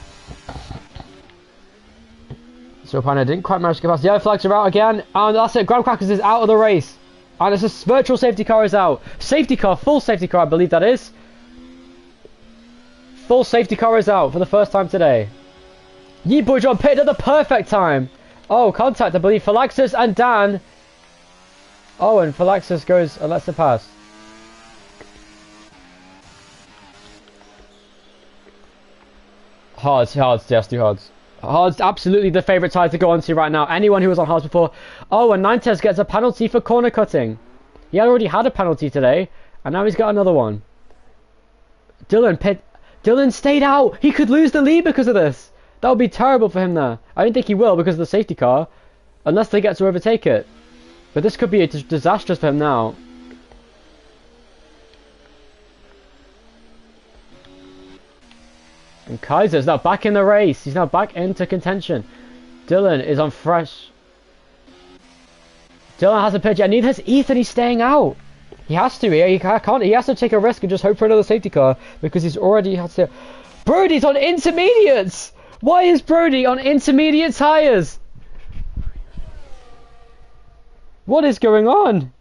So Pioneer didn't quite manage to get past. The other flags are out again. And that's it. Graham Crackers is out of the race. And it's a virtual safety car is out. Safety car, full safety car, I believe that is. Full safety car is out for the first time today. Ye Boy John pitted at the perfect time. Oh, contact, I believe, Phylexis and Dan. Oh, and Phylexis goes and lets it pass. Hards, yes, do hards. Hard's absolutely the favourite tyre to go onto right now. Anyone who was on hards before. Oh, and Ninetez gets a penalty for corner cutting. He already had a penalty today, and now he's got another one. Dylan stayed out. He could lose the lead because of this. That would be terrible for him there. I don't think he will because of the safety car, unless they get to overtake it. But this could be disastrous for him now. And Kaiser's now back in the race. He's now back into contention. Dylan is on fresh. Dylan has a pitch, and neither has Ethan. He's staying out. He has to. He can't. He has to take a risk and just hope for another safety car because he's already had to. Brody's on intermediates. Why is Brody on intermediate tyres? What is going on?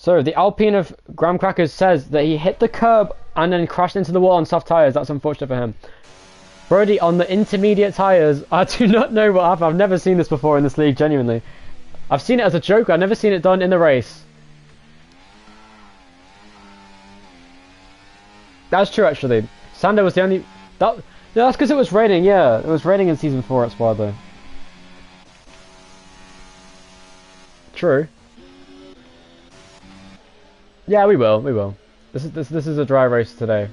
So the Alpine of Graham Crackers says that he hit the curb and then crashed into the wall on soft tyres. That's unfortunate for him. Brody on the intermediate tyres. I do not know what happened. I've never seen this before in this league, genuinely. I've seen it as a joke. I've never seen it done in the race. That's true, actually. Sander was the only... No, that's because it was raining, yeah. It was raining in Season 4 at Spa, though. True. Yeah, we will. This is a dry race today.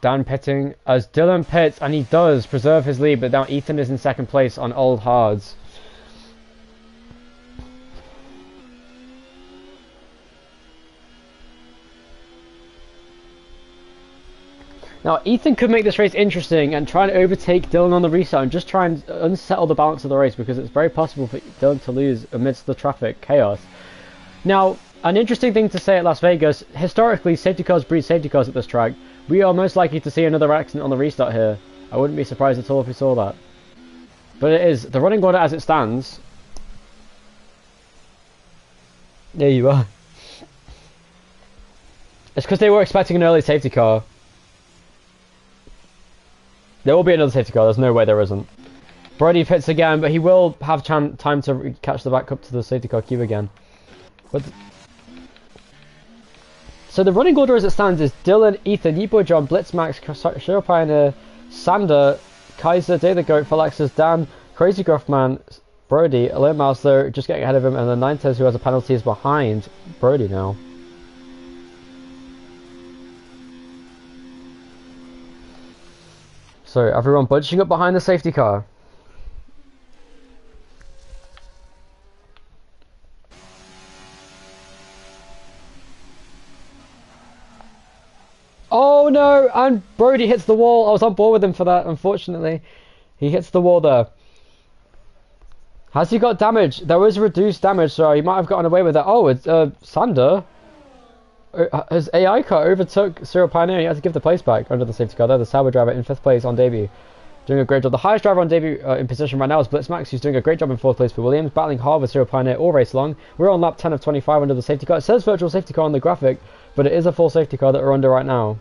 Dan pitting as Dylan pits, and he does preserve his lead, but now Ethan is in 2nd place on old hards. Now, Ethan could make this race interesting and try and overtake Dylan on the restart and just try and unsettle the balance of the race because it's very possible for Dylan to lose amidst the traffic chaos. Now, an interesting thing to say at Las Vegas, historically, safety cars breed safety cars at this track. We are most likely to see another accident on the restart here. I wouldn't be surprised at all if we saw that. But it is, the running order as it stands. There you are. It's because they were expecting an early safety car. There will be another safety car, there's no way there isn't. Brody pits again, but he will have time to catch the back up to the safety car queue again. But so the running order as it stands is Dylan, Ethan, Yebo John, Blitzmax, Cheryl Pioneer, Sander, Kaiser, Day the Goat, Phylexis, Dan, Crazy Gruffman, Brody, Alert Mouse though, just getting ahead of him, and then Ninetez, who has a penalty, is behind Brody now. So everyone bunching up behind the safety car. Oh no, and Brody hits the wall. I was on board with him for that, unfortunately. He hits the wall there. Has he got damage? There was reduced damage, so he might have gotten away with that. Oh, it's Sander. His AI car overtook Cyril Pioneer. He had to give the place back under the safety car there. The Sauber driver in 5th place on debut. Doing a great job. The highest driver on debut in position right now is Blitzmax, who's doing a great job in 4th place for Williams. Battling hard with Cyril Pioneer all race long. We're on lap 10 of 25 under the safety car. It says virtual safety car on the graphic, but it is a full safety car that we're under right now.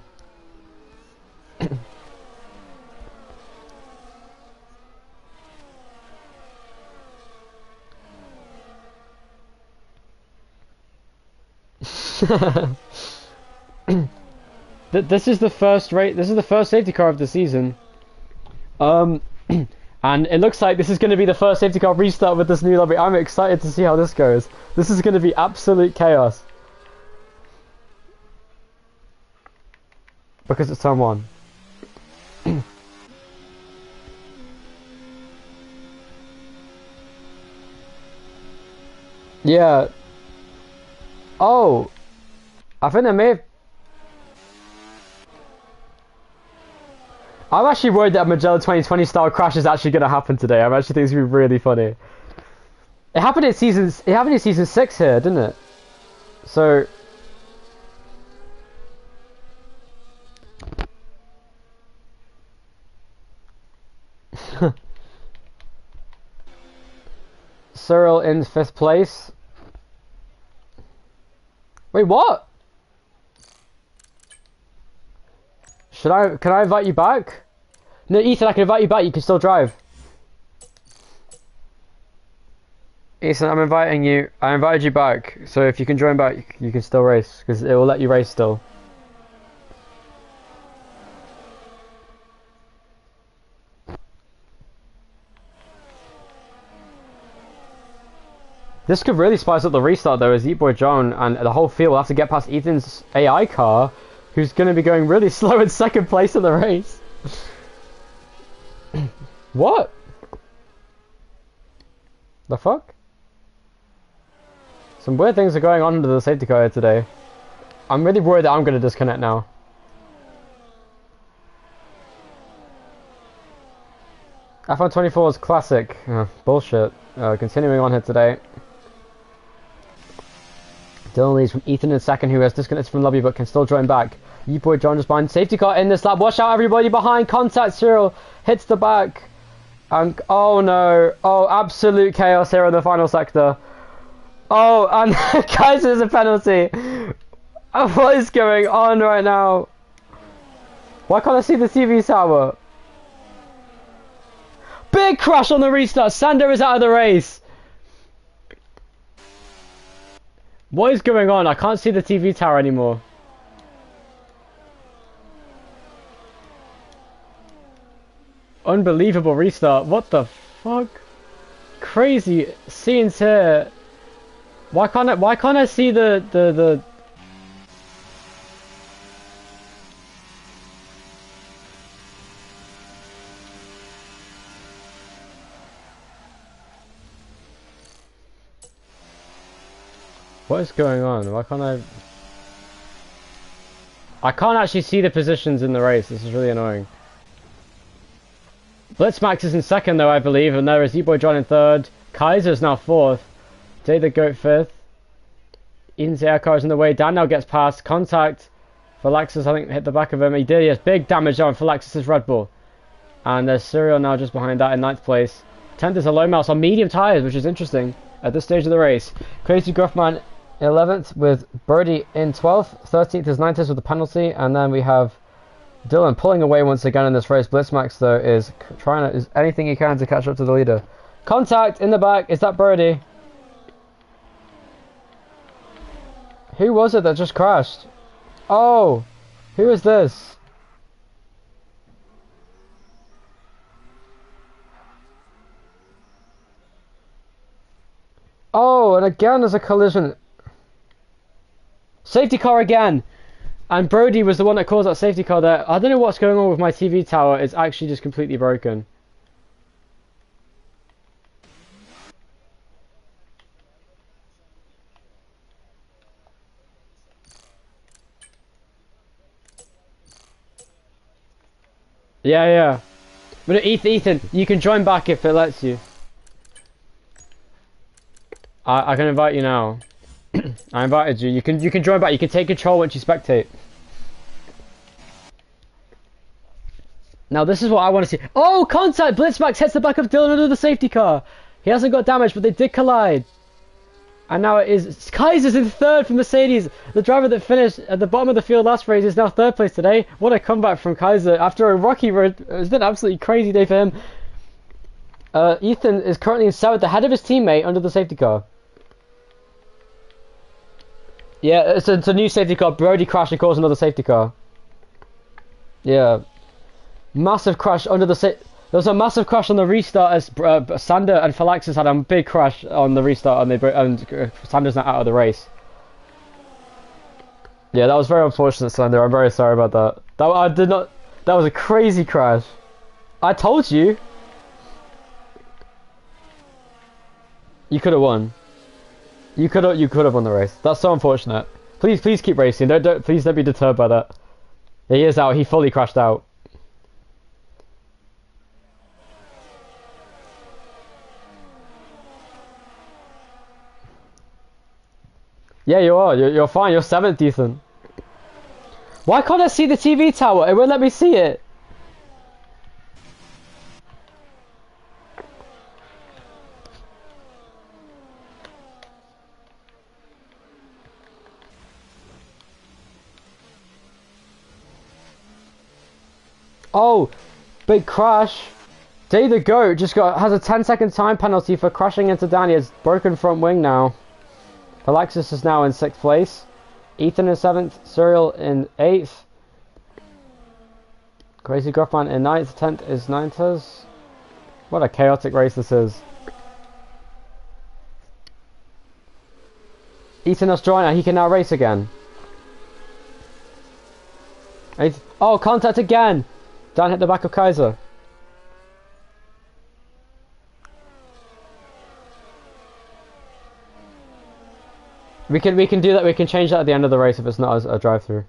This is the first rate. This is the first safety car of the season. And it looks like this is going to be the first safety car restart with this new lobby. I'm excited to see how this goes. This is going to be absolute chaos. Because it's turn one. Yeah. Oh. I think they may have... I'm actually worried that a Magellan 2020 style crash is actually going to happen today. I actually think it's going to be really funny. It happened in season 6 here, didn't it? So... Cyril in 5th place. Wait, what? Can I invite you back? No, Ethan, I can invite you back. You can still drive. Ethan, I'm inviting you. I invited you back. So if you can join back, you can still race. Because it will let you race still. This could really spice up the restart though, as Boy John and the whole field will have to get past Ethan's AI car, who's going to be going really slow in 2nd place in the race. What? The fuck? Some weird things are going on under the safety car here today. I'm really worried that I'm going to disconnect now. F1 24 is classic. Bullshit. Continuing on here today. Dylan leads from Ethan in 2nd, who has disconnected from lobby but can still join back. Boy John just behind. Safety car in this lap. Watch out, everybody behind. Contact Cyril. Hits the back. And oh no. Oh, absolute chaos here in the final sector. Oh, and guys, there's a penalty. What is going on right now? Why can't I see the TV tower? Big crash on the restart. Sander is out of the race. What is going on? I can't see the TV tower anymore. Unbelievable restart. What the fuck? Crazy scenes here. Why can't I see the What is going on? Why can't I can't actually see the positions in the race. This is really annoying. Blitzmax is in 2nd though, I believe, and there is E-Boy John in 3rd. Kaiser's now 4th. Day the Goat 5th. Eden's air car is in the way. Dan now gets past. Contact. Phylexis, I think, hit the back of him. He did, yes. Big damage on Phylexis' Red Bull. And there's Cyril now just behind that in 9th place. 10th is a low mouse on medium tyres, which is interesting at this stage of the race. Crazy Gruffman 11th with Birdie in 12th. 13th is 9th with the penalty. And then we have Dylan pulling away once again in this race. Blitzmax, though, is trying to... is anything he can to catch up to the leader. Contact in the back. Is that Birdie? Who was it that just crashed? Oh! Who is this? Oh, and again there's a collision. Safety car again! And Brody was the one that caused that safety car there. I don't know what's going on with my TV tower. It's actually just completely broken. Yeah. But Ethan, you can join back if it lets you. I can invite you now. I invited you. You can join back. You can take control once you spectate. Now this is what I want to see. Oh, contact! Blitzmax hits the back of Dylan under the safety car. He hasn't got damage, but they did collide. And now it is Kaiser's in third for Mercedes. The driver that finished at the bottom of the field last race is now third place today. What a comeback from Kaiser after a rocky road. It's been an absolutely crazy day for him. Ethan is currently in seventh, ahead of his teammate under the safety car. Yeah, it's a new safety car. Brody crashed and caused another safety car. Yeah. Massive crash under the There was a massive crash on the restart as Sander and Falaxis had a big crash on the restart and Sander's not out of the race. Yeah, that was very unfortunate, Sander. I'm very sorry about that. That was a crazy crash. I told you. You could have won. You could have won the race. That's so unfortunate. Please keep racing. Please don't be deterred by that. Yeah, he is out. He fully crashed out. Yeah, you are. You're fine. You're seventh, Ethan. Why can't I see the TV tower? It won't let me see it. Oh, big crash. Day the Goat just has a 10-second time penalty for crashing into Danny. It's broken front wing now. Alexis is now in 6th place. Ethan in 7th. Cyril in 8th. Crazy Gruffman in 9th. 10th is Nineters. What a chaotic race this is. Ethan has joined. He can now race again. Oh, contact again. Dan hit the back of Kaiser. We can do that. We can change that at the end of the race if it's not a drive-through.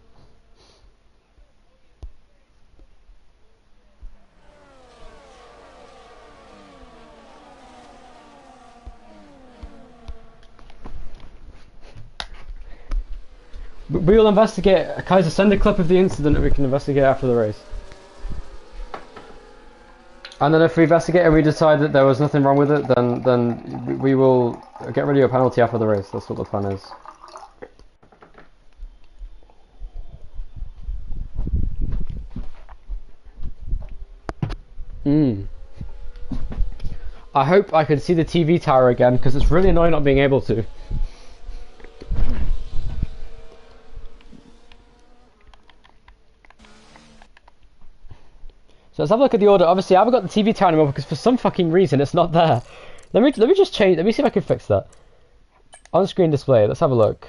We will investigate. Kaiser, send a clip of the incident and we can investigate after the race. And then if we investigate and we decide that there was nothing wrong with it, then we will get rid of your penalty after the race. That's what the plan is. I hope I can see the TV tower again, because it's really annoying not being able to. So let's have a look at the order. Obviously, I haven't got the TV tower anymore because for some fucking reason it's not there. Let me just change. Let me see if I can fix that. On-screen display. Let's have a look.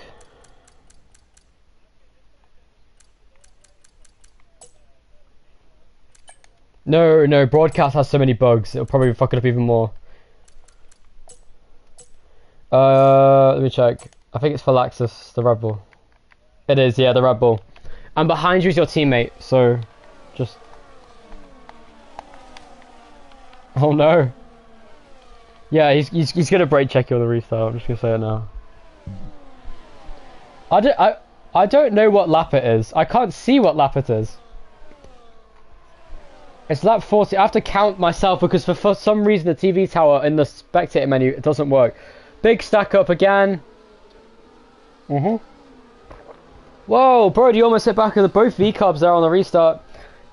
No, broadcast has so many bugs. It'll probably fuck it up even more. Let me check. I think it's Falaxis, the Red Bull. It is, yeah, the Red Bull. And behind you is your teammate, so just... Oh no. Yeah, he's gonna brake check you on the restart. I'm just gonna say it now. I don't know what lap it is. I can't see what lap it is. It's lap 40. I have to count myself because for some reason the TV tower in the spectator menu it doesn't work. Big stack up again. Whoa, bro! You almost hit back of both V cubs there on the restart.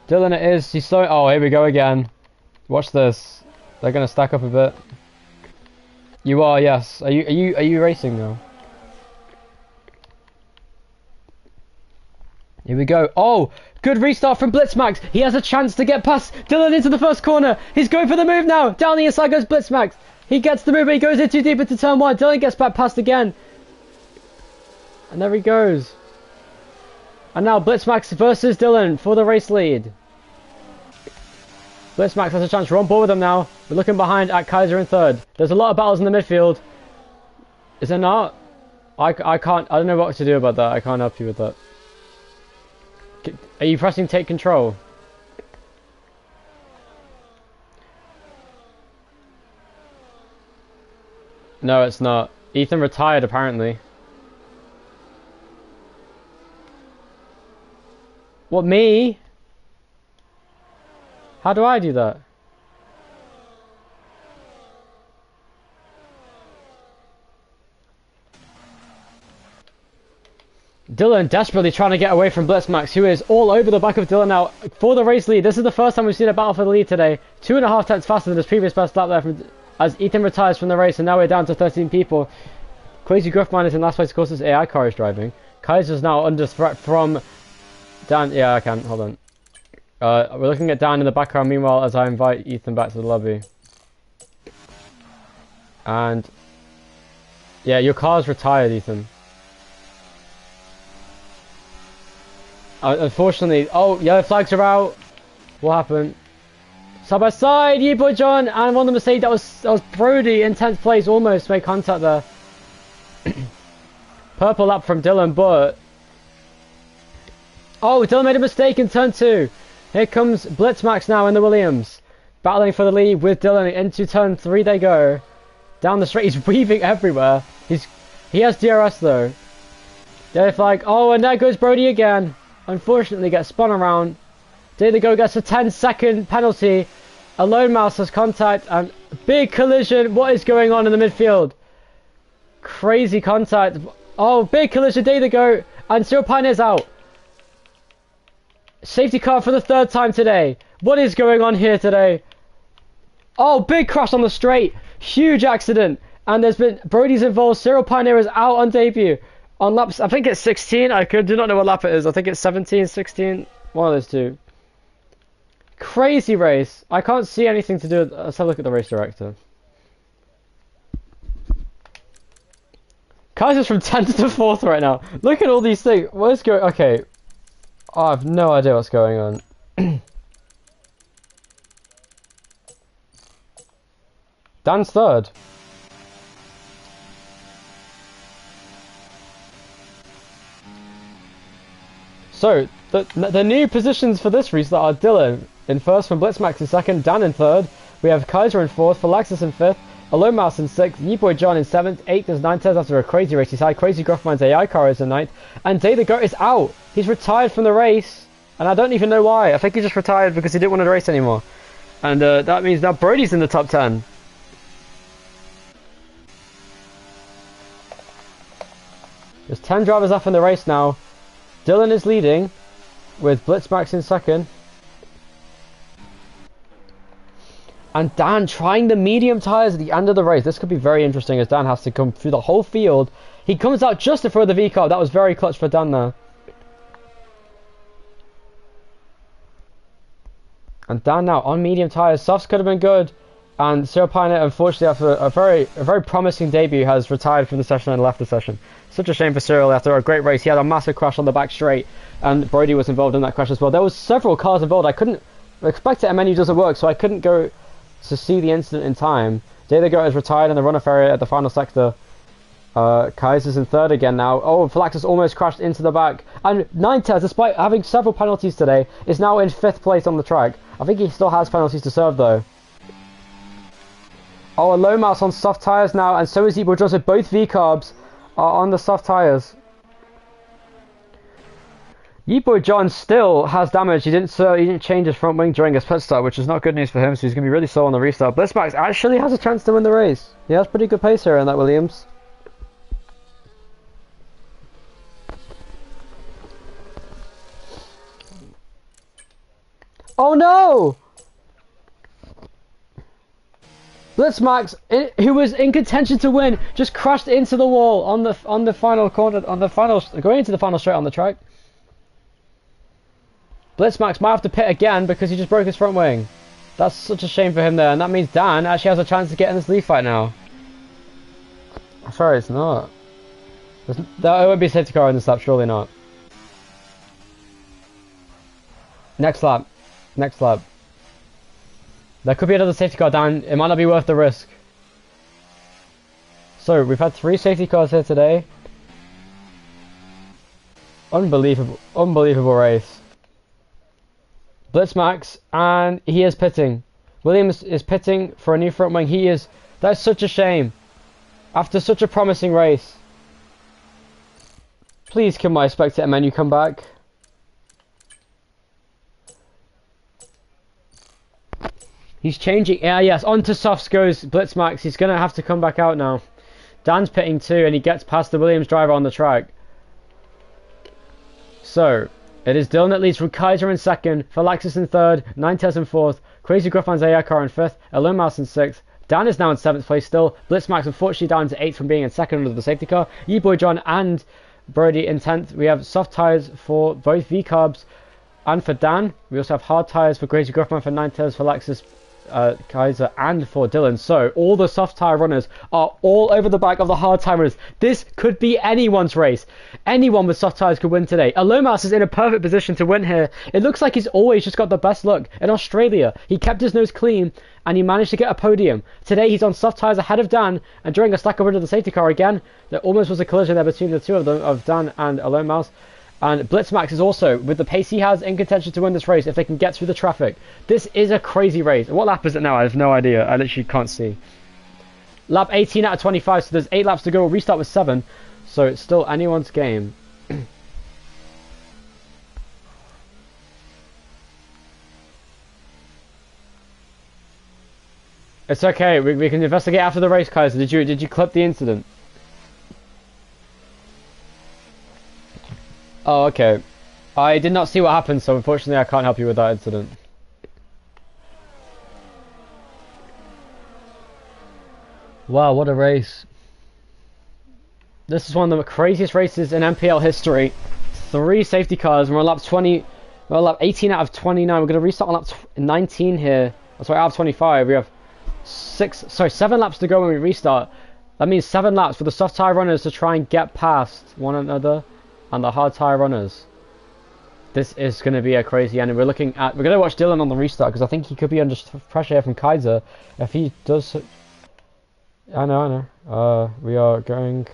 Dylan, it is. He's so. Oh, here we go again. Watch this. They're gonna stack up a bit. You are, yes. Are you racing now? Here we go. Oh, good restart from Blitzmax. He has a chance to get past Dylan into the first corner. He's going for the move now. Down the inside goes Blitzmax. He gets the move, but he goes in too deep into turn 1. Dylan gets back past again. And there he goes. And now Blitzmax versus Dylan for the race lead. Blitzmax has a chance. We're on board with them now. We're looking behind at Kaiser in third. There's a lot of battles in the midfield. Is there not? I can't. I don't know what to do about that. I can't help you with that. Are you pressing take control? No, it's not. Ethan retired apparently. What, me? How do I do that? Dylan desperately trying to get away from Blitzmax, who is all over the back of Dylan now for the race lead. This is the first time we've seen a battle for the lead today. 2.5 tenths faster than his previous best lap there as Ethan retires from the race, and now we're down to 13 people. Crazy Gruffman is in last place, of course, this AI car is driving. Kaiser's now under threat from Dan. Yeah, I can. Hold on. We're looking at Dan in the background, meanwhile, as I invite Ethan back to the lobby. And yeah, your car's retired, Ethan. Unfortunately, oh, yellow flags are out. What happened? Side by side, yeah, boy John, and on the mistake, that was Brody in 10th place, almost made contact there. Purple lap from Dylan, but oh, Dylan made a mistake in turn 2. Here comes Blitzmax now in the Williams, battling for the lead with Dylan. Into turn 3 they go. Down the straight, he's weaving everywhere. He has DRS though. Yellow flag. Oh, and there goes Brody again. Unfortunately, gets spun around. There they go, gets a 10-second penalty. A lone mouse has contact and big collision. What is going on in the midfield? Crazy contact. Oh, big collision. There they go. And Cyril Pioneer's out. Safety car for the 3rd time today. What is going on here today? Oh, big crash on the straight. Huge accident. And there's been Brody's involved. Cyril Pioneer is out on debut. On laps, I think it's 16. I do not know what lap it is. I think it's 17, 16. One of those two. Crazy race. I can't see anything to do with. Let's have a look at the race director. Kaiser's from 10th to 4th right now. Look at all these things. What is going? Okay. Oh, I have no idea what's going on. Dan's 3rd. So, the new positions for this restart are Dylan in 1st from Blitzmax in 2nd, Dan in 3rd, we have Kaiser in 4th, Falaxis in 5th, Alone Mouse in 6th, Yeeboy John in 7th, 8th is 9 turns after a crazy race. He's had Crazy Gruffman's AI car is in 9th, and Day the Goat is out. He's retired from the race, and I don't even know why. I think he just retired because he didn't want to race anymore. And that means now Brody's in the top 10. There's 10 drivers left in the race now. Dylan is leading with Blitzmax in 2nd. And Dan trying the medium tyres at the end of the race. This could be very interesting as Dan has to come through the whole field. He comes out just to throw the V-carb. That was very clutch for Dan there. And Dan now on medium tyres. Softs could have been good. And Cyril Pioneer, unfortunately, after a very promising debut, has retired from the session and left the session. Such a shame for Cyril after a great race. He had a massive crash on the back straight, and Brody was involved in that crash as well. There was several cars involved. I couldn't expect it. A menu doesn't work, so I couldn't go to see the incident in time. Day the Goat is retired in the runoff area at the final sector. Kaiser's in 3rd again now. Oh, Falaxis almost crashed into the back. And Ninetez, despite having several penalties today, is now in 5th place on the track. I think he still has penalties to serve though. Oh, a low mouse on soft tyres now, and so is Yeeboy John. So both V-carbs are on the soft tyres. Yeeboy John still has damage. He didn't change his front wing during his pit stop, which is not good news for him, so he's going to be really slow on the restart. Blitzmax actually has a chance to win the race. He has pretty good pace here in that Williams. Oh no! Blitzmax, who was in contention to win, just crashed into the wall on the final corner, going into the final straight on the track. Blitzmax might have to pit again because he just broke his front wing. That's such a shame for him there, and that means Dan actually has a chance to get in this lead fight now. I'm sorry, it's not. There won't be a safety car in this lap, surely not. Next lap. Next lap. There could be another safety car down. It might not be worth the risk. So, we've had 3 safety cars here today. Unbelievable race. Blitzmax, and he is pitting. Williams is pitting for a new front wing. That's such a shame. After such a promising race. Please can my spectator menu come back? He's changing. Yeah, yes, onto softs goes Blitzmax. He's going to have to come back out now. Dan's pitting too, and he gets past the Williams driver on the track. So, it is Dylan that leads from Kaiser in second, Falaxis in third, Ninetez in fourth, Crazy Gruffman Zayakar in fifth, Alonmouse in sixth. Dan is now in 7th place still. Blitzmax unfortunately down to 8th from being in second under the safety car. Boy John and Brody in 10th. We have soft tyres for both V-Carbs and for Dan. We also have hard tyres for Crazy Gruffman, for Ninetez, for Lexus, Kaiser and for Dylan. So all the soft tyre runners are all over the back of the hard tyre runners. This could be anyone's race. Anyone with soft tyres could win today. Alomas is in a perfect position to win here. It looks like he's always just got the best luck. In Australia, he kept his nose clean and he managed to get a podium. Today he's on soft tyres ahead of Dan, and during a stack up under the safety car again, there almost was a collision there between the two of them, of Dan and Alomas. And Blitzmax is also, with the pace he has, in contention to win this race if they can get through the traffic. This is a crazy race. What lap is it now? I have no idea. I literally can't see. Lap 18 out of 25, so there's 8 laps to go. We'll restart with 7. So it's still anyone's game. It's okay. We can investigate after the race, Kaiser. Did you clip the incident? Oh, okay. I did not see what happened, so unfortunately I can't help you with that incident. Wow, what a race. This is one of the craziest races in NPL history. 3 safety cars, and we're on lap 20. We're on lap 18 out of 29. We're going to restart on lap 19 here. Oh, sorry, out of 25. We have 7 laps to go when we restart. That means 7 laps for the soft tyre runners to try and get past one another and the hard tyre runners. This is going to be a crazy end. We're going to watch Dylan on the restart because I think he could be under pressure here from Kaiser if he does. I know. We are going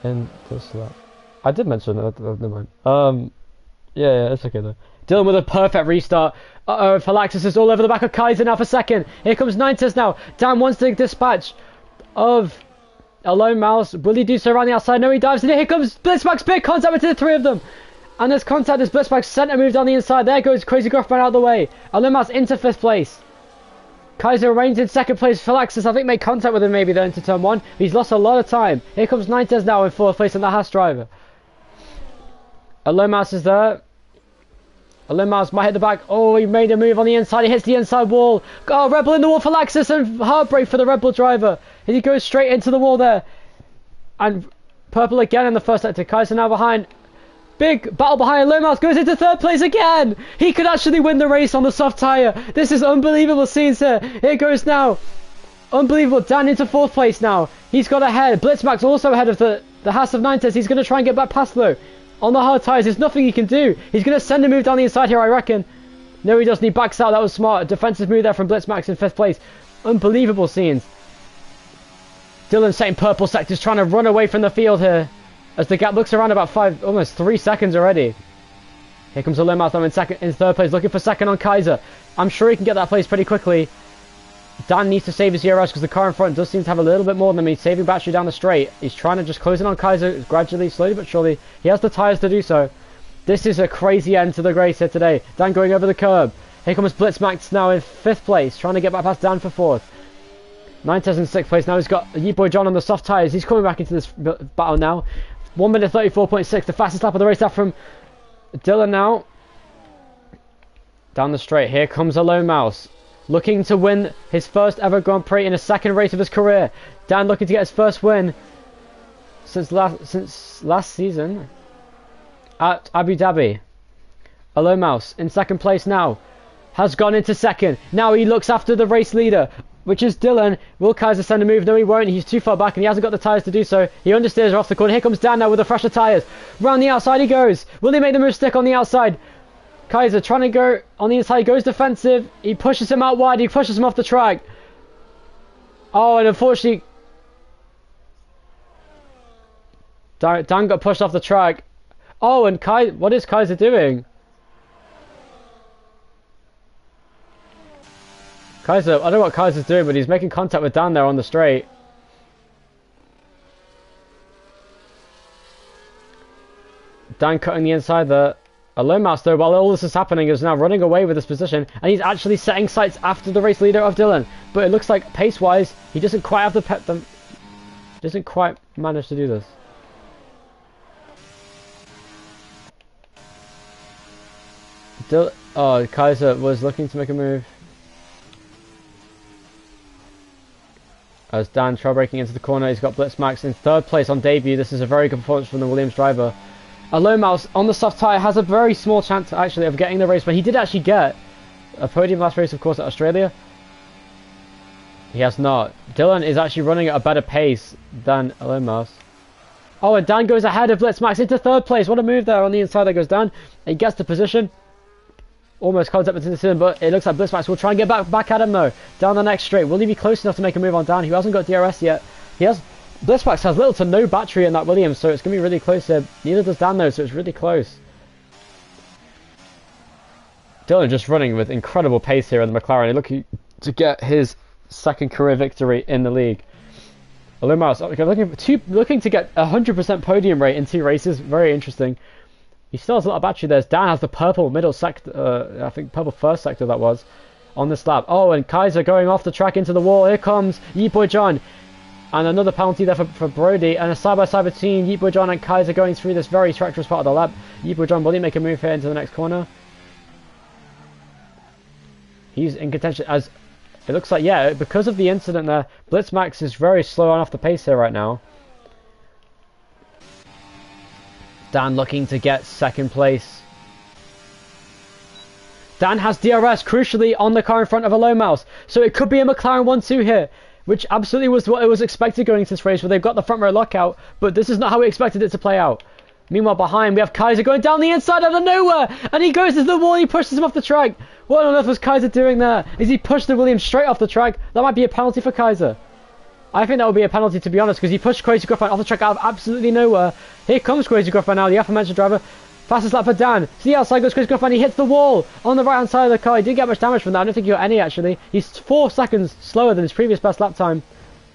in this lap. I did mention that. Never mind. Yeah, it's okay though. Dylan with a perfect restart. Falaxis is all over the back of Kaiser now for second. Here comes Ninetez now. Dan wants to dispatch of Alone Mouse. Will he do so around the outside? No, he dives in. Here comes Blitzmax. Big contact between the 3 of them. And there's contact as Blitzmax centre moved on the inside. There goes Crazy Gruffman out of the way. Alone Mouse into 5th place. Kaiser remains in 2nd place. Falaxis, I think, made contact with him maybe there into turn 1. He's lost a lot of time. Here comes Ninetez now in 4th place on the Haas driver. Alone Mouse is there. Alone Mouse might hit the back. Oh, he made a move on the inside. He hits the inside wall. Oh, Red Bull in the wall for Laxus and heartbreak for the Red Bull driver. And he goes straight into the wall there. And Purple again in the first sector. Kaiser now behind. Big battle behind. Alone Mouse goes into 3rd place again. He could actually win the race on the soft tyre. This is unbelievable scenes here. Here goes now. Unbelievable. Dan into 4th place now. He's got ahead. Blitzmax also ahead of the Haas of Ninetez. He's going to try and get back past though. On the hard tyres, there's nothing he can do. He's going to send a move down the inside here, I reckon. No, he doesn't. He backs out. That was smart. A defensive move there from Blitzmax in 5th place. Unbelievable scenes. Dylan setting purple sectors, trying to run away from the field here. As the gap looks around about almost 3 seconds already. Here comes Alomas in 3rd place, looking for second on Kaiser. I'm sure he can get that place pretty quickly. Dan needs to save his ERS because the car in front does seem to have a little bit more than him. He's saving battery down the straight. He's trying to just close in on Kaiser gradually, slowly but surely. He has the tyres to do so. This is a crazy end to the race here today. Dan going over the curb. Here comes Blitzmax now in 5th place, trying to get back past Dan for 4th. Ninetez in 6th place. Now he's got Boy John on the soft tyres. He's coming back into this battle now. 1 minute 34.6, the fastest lap of the race. That from Dylan now. Down the straight. Here comes Alone Mouse. Looking to win his first ever Grand Prix in a 2nd race of his career. Dan looking to get his first win since last season at Abu Dhabi. Alone Mouse in 2nd place now. Has gone into 2nd. Now he looks after the race leader, which is Dylan. Will Kaiser send a move? No, he won't. He's too far back and he hasn't got the tyres to do so. He understeers off the corner. Here comes Dan now with the fresher tyres. Round the outside he goes. Will he make the move stick on the outside? Kaiser trying to go on the inside, goes defensive. He pushes him out wide. He pushes him off the track. Oh, and unfortunately, Dan got pushed off the track. Oh, and what is Kaiser doing? Kaiser, I don't know what Kaiser's doing, but he's making contact with Dan there on the straight. Dan cutting the inside there. Alone Mouse, though, while all this is happening, is now running away with this position, and he's actually setting sights after the race leader of Dylan. But it looks like pace-wise, he doesn't quite have doesn't quite manage to do this. Oh, Kaiser was looking to make a move. As Dan trail breaking into the corner, he's got Blitzmax in 3rd place on debut. This is a very good performance from the Williams driver. Low Mouse on the soft tyre has a very small chance actually of getting the race, but he did actually get a podium last race, of course, at Australia. He has not. Dylan is actually running at a better pace than Low Mouse. Oh, and Dan goes ahead of Blitzmax into 3rd place. What a move there on the inside. There goes Dan. He gets the position. Almost contact into the ceiling, but it looks like Blitzmax will try and get back at him though. Down the next straight. Will he be close enough to make a move on Dan, who hasn't got DRS yet? Blitzmax has little to no battery in that Williams, so it's going to be really close here. Neither does Dan though, so it's really close. Dylan just running with incredible pace here in the McLaren, looking to get his 2nd career victory in the league. Lumos looking to get 100% podium rate in 2 races. Very interesting. He still has a lot of battery there. Dan has the purple middle sector, I think purple first sector that was, on this lap. Oh, and Kaiser going off the track into the wall. Here comes Yeet Boy John. And another penalty there for Brody. And a side-by-side between Yeet Boy John and Kaiser going through this very treacherous part of the lap. Yeet Boy John, will he make a move here into the next corner? He's in contention as... It looks like, yeah, because of the incident there, Blitzmax is very slow on off the pace here right now. Dan looking to get 2nd place. Dan has DRS, crucially, on the car in front of a Low Mouse. So it could be a McLaren 1-2 here, which absolutely was what it was expected going into this race, where they've got the front row lockout, but this is not how we expected it to play out. Meanwhile, behind, we have Kaiser going down the inside out of nowhere, and he goes to the wall and he pushes him off the track. What on earth was Kaiser doing there? Is he pushed the Williams straight off the track? That might be a penalty for Kaiser. I think that would be a penalty, to be honest, because he pushed Crazy Gruffman off the track out of absolutely nowhere. Here comes Crazy Gruffman now, the aforementioned driver. Fastest lap for Dan. To the outside goes Crazy Gruffman, he hits the wall on the right-hand side of the car. He didn't get much damage from that. I don't think he got any, actually. He's 4 seconds slower than his previous best lap time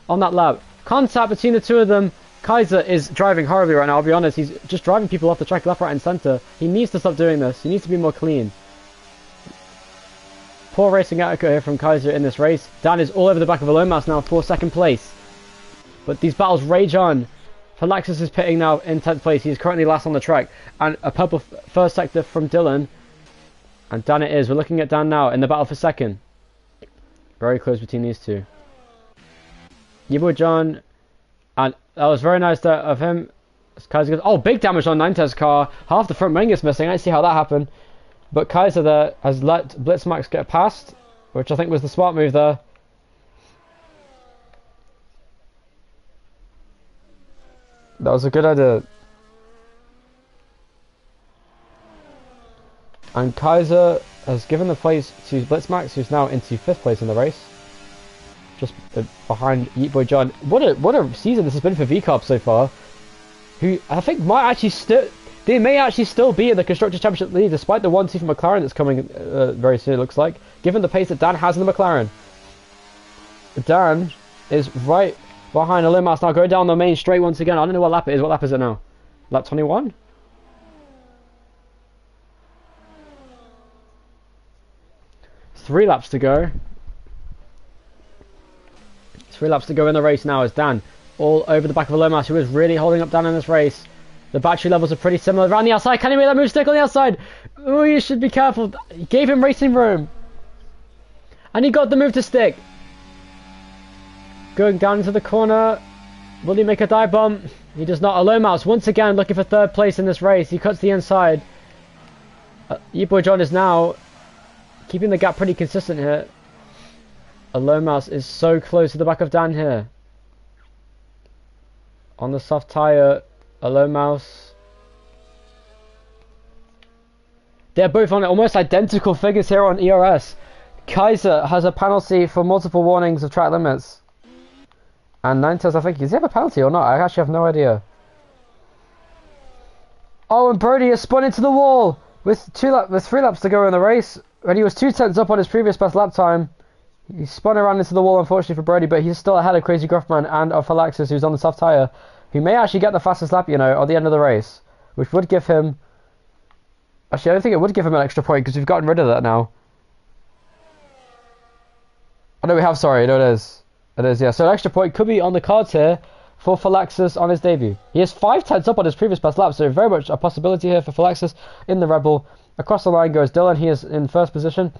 on that lap. Contact between the two of them. Kaiser is driving horribly right now, I'll be honest. He's just driving people off the track left, right and centre. He needs to stop doing this. He needs to be more clean. Poor racing etiquette here from Kaiser in this race. Dan is all over the back of a Low Mouse now for 2nd place. But these battles rage on. Falaxis is pitting now in 10th place. He is currently last on the track. And a purple first sector from Dylan. And Dan it is. We're looking at Dan now in the battle for 2nd. Very close between these two. Yibo John. And that was very nice there of him. Kaiser goes, oh, big damage on Ninetez's car. Half the front wing is missing. I didn't see how that happened. But Kaiser there has let Blitzmax get past, which I think was the smart move there. That was a good idea. And Kaiser has given the place to Blitzmax, who's now into 5th place in the race. Just behind Yeet Boy John. What a season this has been for VCOP so far. Who I think might actually they may actually still be in the Constructors' Championship lead, despite the 1-2 from McLaren that's coming very soon, it looks like. Given the pace that Dan has in the McLaren. Dan is right behind a Low Mouse now, going down the main straight once again. I don't know what lap it is. What lap is it now? Lap 21? Three laps to go. 3 laps to go in the race now as Dan all over the back of a Low Mouse, who is really holding up Dan in this race. The battery levels are pretty similar. Around the outside, can he make that move stick on the outside? Oh, you should be careful. He gave him racing room. And he got the move to stick. Going down into the corner. Will he make a dive bomb? He does not. A Low Mouse once again looking for 3rd place in this race. He cuts the inside. Yeet Boy John is now keeping the gap pretty consistent here. A Low Mouse is so close to the back of Dan here. On the soft tyre, a Low Mouse. They're both on almost identical figures here on ERS. Kaiser has a penalty for multiple warnings of track limits. And Ninetez, I think, does he have a penalty or not? I actually have no idea. Oh, and Brody has spun into the wall with 3 laps to go in the race. When he was 2/10 up on his previous best lap time. He spun around into the wall, unfortunately, for Brody, but he's still ahead of Crazy Gruffman and of Falaxis, who's on the soft tyre, who may actually get the fastest lap, you know, at the end of the race, which would give him... Actually, I don't think it would give him an extra point, because we've gotten rid of that now. Oh, no, we have, sorry, no, it is. It is, yeah. So an extra point could be on the cards here for Falaxis on his debut. He is 5/10 up on his previous best lap, so very much a possibility here for Falaxis in the Red Bull. Across the line goes Dylan. He is in first position.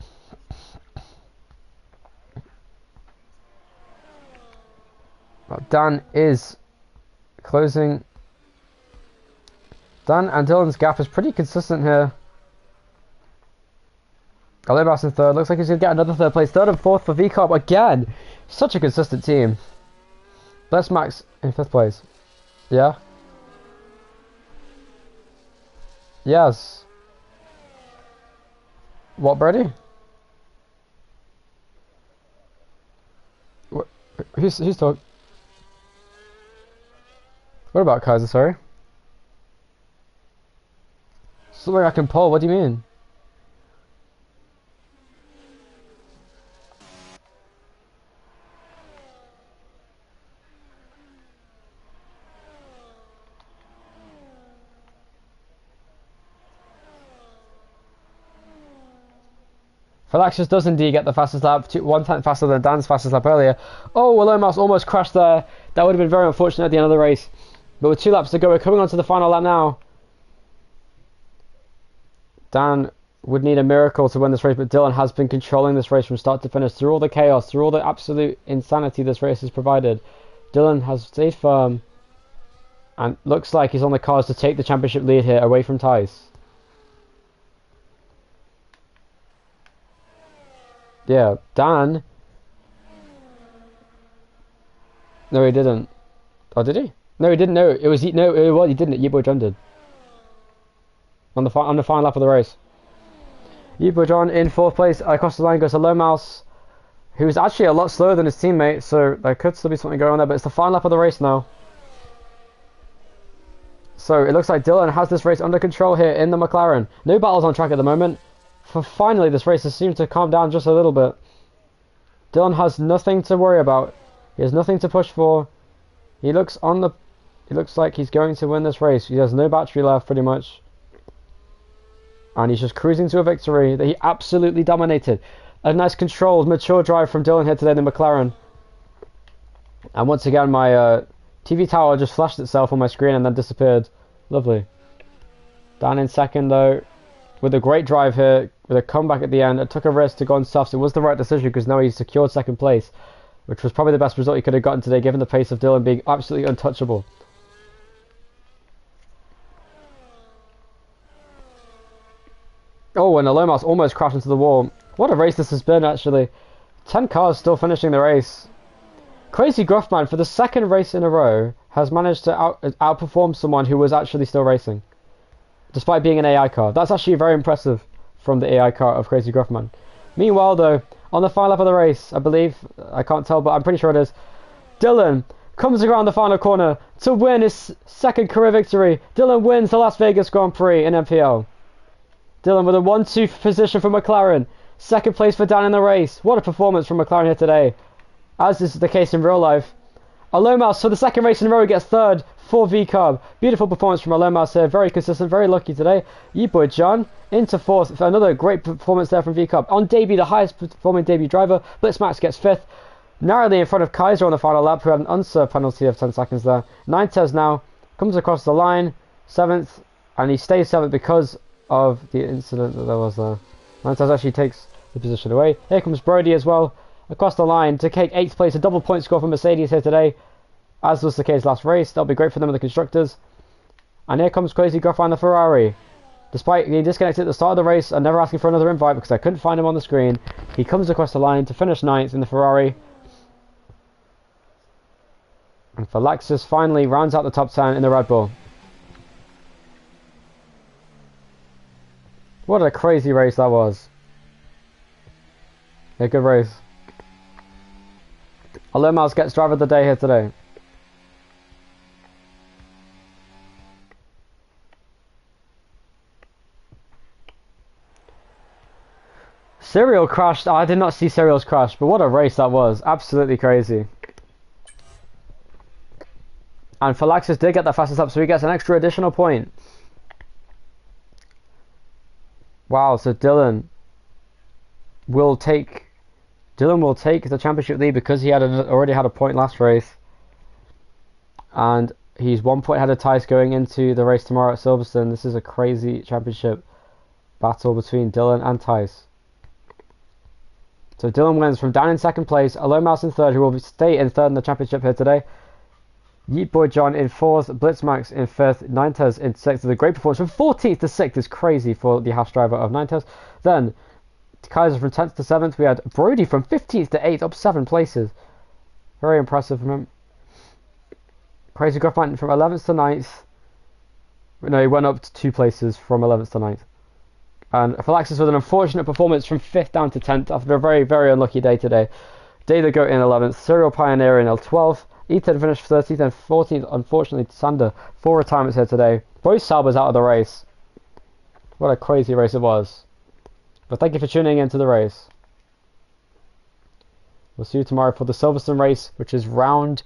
Dan is closing. Dan and Dylan's gap is pretty consistent here. Alibas in third. Looks like he's going to get another third place. Third and fourth for VCOP again. Such a consistent team. Bless Max in fifth place. Yeah. Yes. What, Brady? Who's talking? What about Kaiser, sorry? Something I can pull, what do you mean? Falaxis does indeed get the fastest lap, 1/10 faster than Dan's fastest lap earlier. Oh, Alomas almost crashed there. That would have been very unfortunate at the end of the race. But with 2 laps to go, we're coming on to the final lap now. Dan would need a miracle to win this race, but Dylan has been controlling this race from start to finish through all the chaos, through all the absolute insanity this race has provided. Dylan has stayed firm and looks like he's on the cards to take the championship lead here away from Tice. Yeah, Dan. No, he didn't. Oh, did he? No, he didn't. No, it was he didn't. Yebo John did. On the final lap of the race. Yebo John in fourth place. Across the line goes a low mouse, who's actually a lot slower than his teammate. So there could still be something going on there. But it's the final lap of the race now. So it looks like Dylan has this race under control here in the McLaren. No battles on track at the moment. For finally, this race has seemed to calm down just a little bit. Dylan has nothing to worry about. He has nothing to push for. He looks like he's going to win this race. He has no battery left, pretty much. And he's just cruising to a victory that he absolutely dominated. A nice controlled, mature drive from Dylan here today in the McLaren. And once again, my TV tower just flashed itself on my screen and then disappeared. Lovely. Dan in second, though, with a great drive here, with a comeback at the end. It took a risk to go on softs. It was the right decision because now he's secured second place, which was probably the best result he could have gotten today, given the pace of Dylan being absolutely untouchable. Oh, and Alomas almost crashed into the wall. What a race this has been, actually. 10 cars still finishing the race. Crazy Gruffman, for the second race in a row, has managed to outperform someone who was actually still racing, despite being an AI car. That's actually very impressive from the AI car of Crazy Gruffman. Meanwhile, though, on the final lap of the race, I believe, I can't tell, but I'm pretty sure it is, Dylan comes around the final corner to win his second career victory. Dylan wins the Las Vegas Grand Prix in NPL. Dylan with a 1-2 position for McLaren. Second place for Dan in the race. What a performance from McLaren here today, as is the case in real life. Alomas, for the second race in a row, gets third for VCARB. Beautiful performance from Alomas here. Very consistent, very lucky today. Yeboy John into fourth. Another great performance there from VCARB. On debut, the highest performing debut driver. Blitzmax gets fifth. Narrowly in front of Kaiser on the final lap, who had an unserved penalty of 10 seconds there. Ninetez now comes across the line. Seventh. And he stays seventh because of the incident that there was there. Ninetez actually takes the position away. Here comes Brody as well across the line to take 8th place. A double point score for Mercedes here today, as was the case last race. That'll be great for them in the constructors. And here comes Crazy Gruff on the Ferrari. Despite being disconnected at the start of the race and never asking for another invite because I couldn't find him on the screen, he comes across the line to finish 9th in the Ferrari. And Falaxis finally rounds out the top 10 in the Red Bull. What a crazy race that was. A good race. Alomas gets driver of the day here today. Serial crashed. I did not see Serial's crash, but what a race that was. Absolutely crazy. And Falaxis did get the fastest lap, so he gets an extra additional point. Wow, so Dylan will take the championship lead because he had already had a point last race. And he's 1 point ahead of Tice going into the race tomorrow at Silverstone. This is a crazy championship battle between Dylan and Tice. So Dylan wins from down in second place, Alone Mouse in third, who will stay in third in the championship here today. Yeet Boy John in fourth, Blitzmax in fifth, Ninetales in sixth. A great performance from 14th to 6th is crazy for the house driver of Ninetales. Then Kaiser from 10th to 7th. We had Brody from 15th to 8th, up 7 places. Very impressive from him. Crazy Gruffman from 11th to 9th. No, he went up to 2 places from 11th to 9th. And Phylaxis with an unfortunate performance from 5th down to 10th after a very, very unlucky day today. Day the Goat in 11th, Serial Pioneer in 12th. Ethan finished 13th and 14th. Unfortunately, Sander, 4 retirements here today. Both Saubers out of the race. What a crazy race it was. But thank you for tuning in to the race. We'll see you tomorrow for the Silverstone race, which is round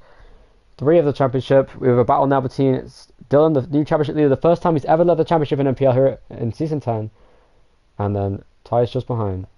3 of the championship. We have a battle now between Dylan, the new championship leader, the first time he's ever led the championship in NPL here in Season 10. And then Ty's just behind.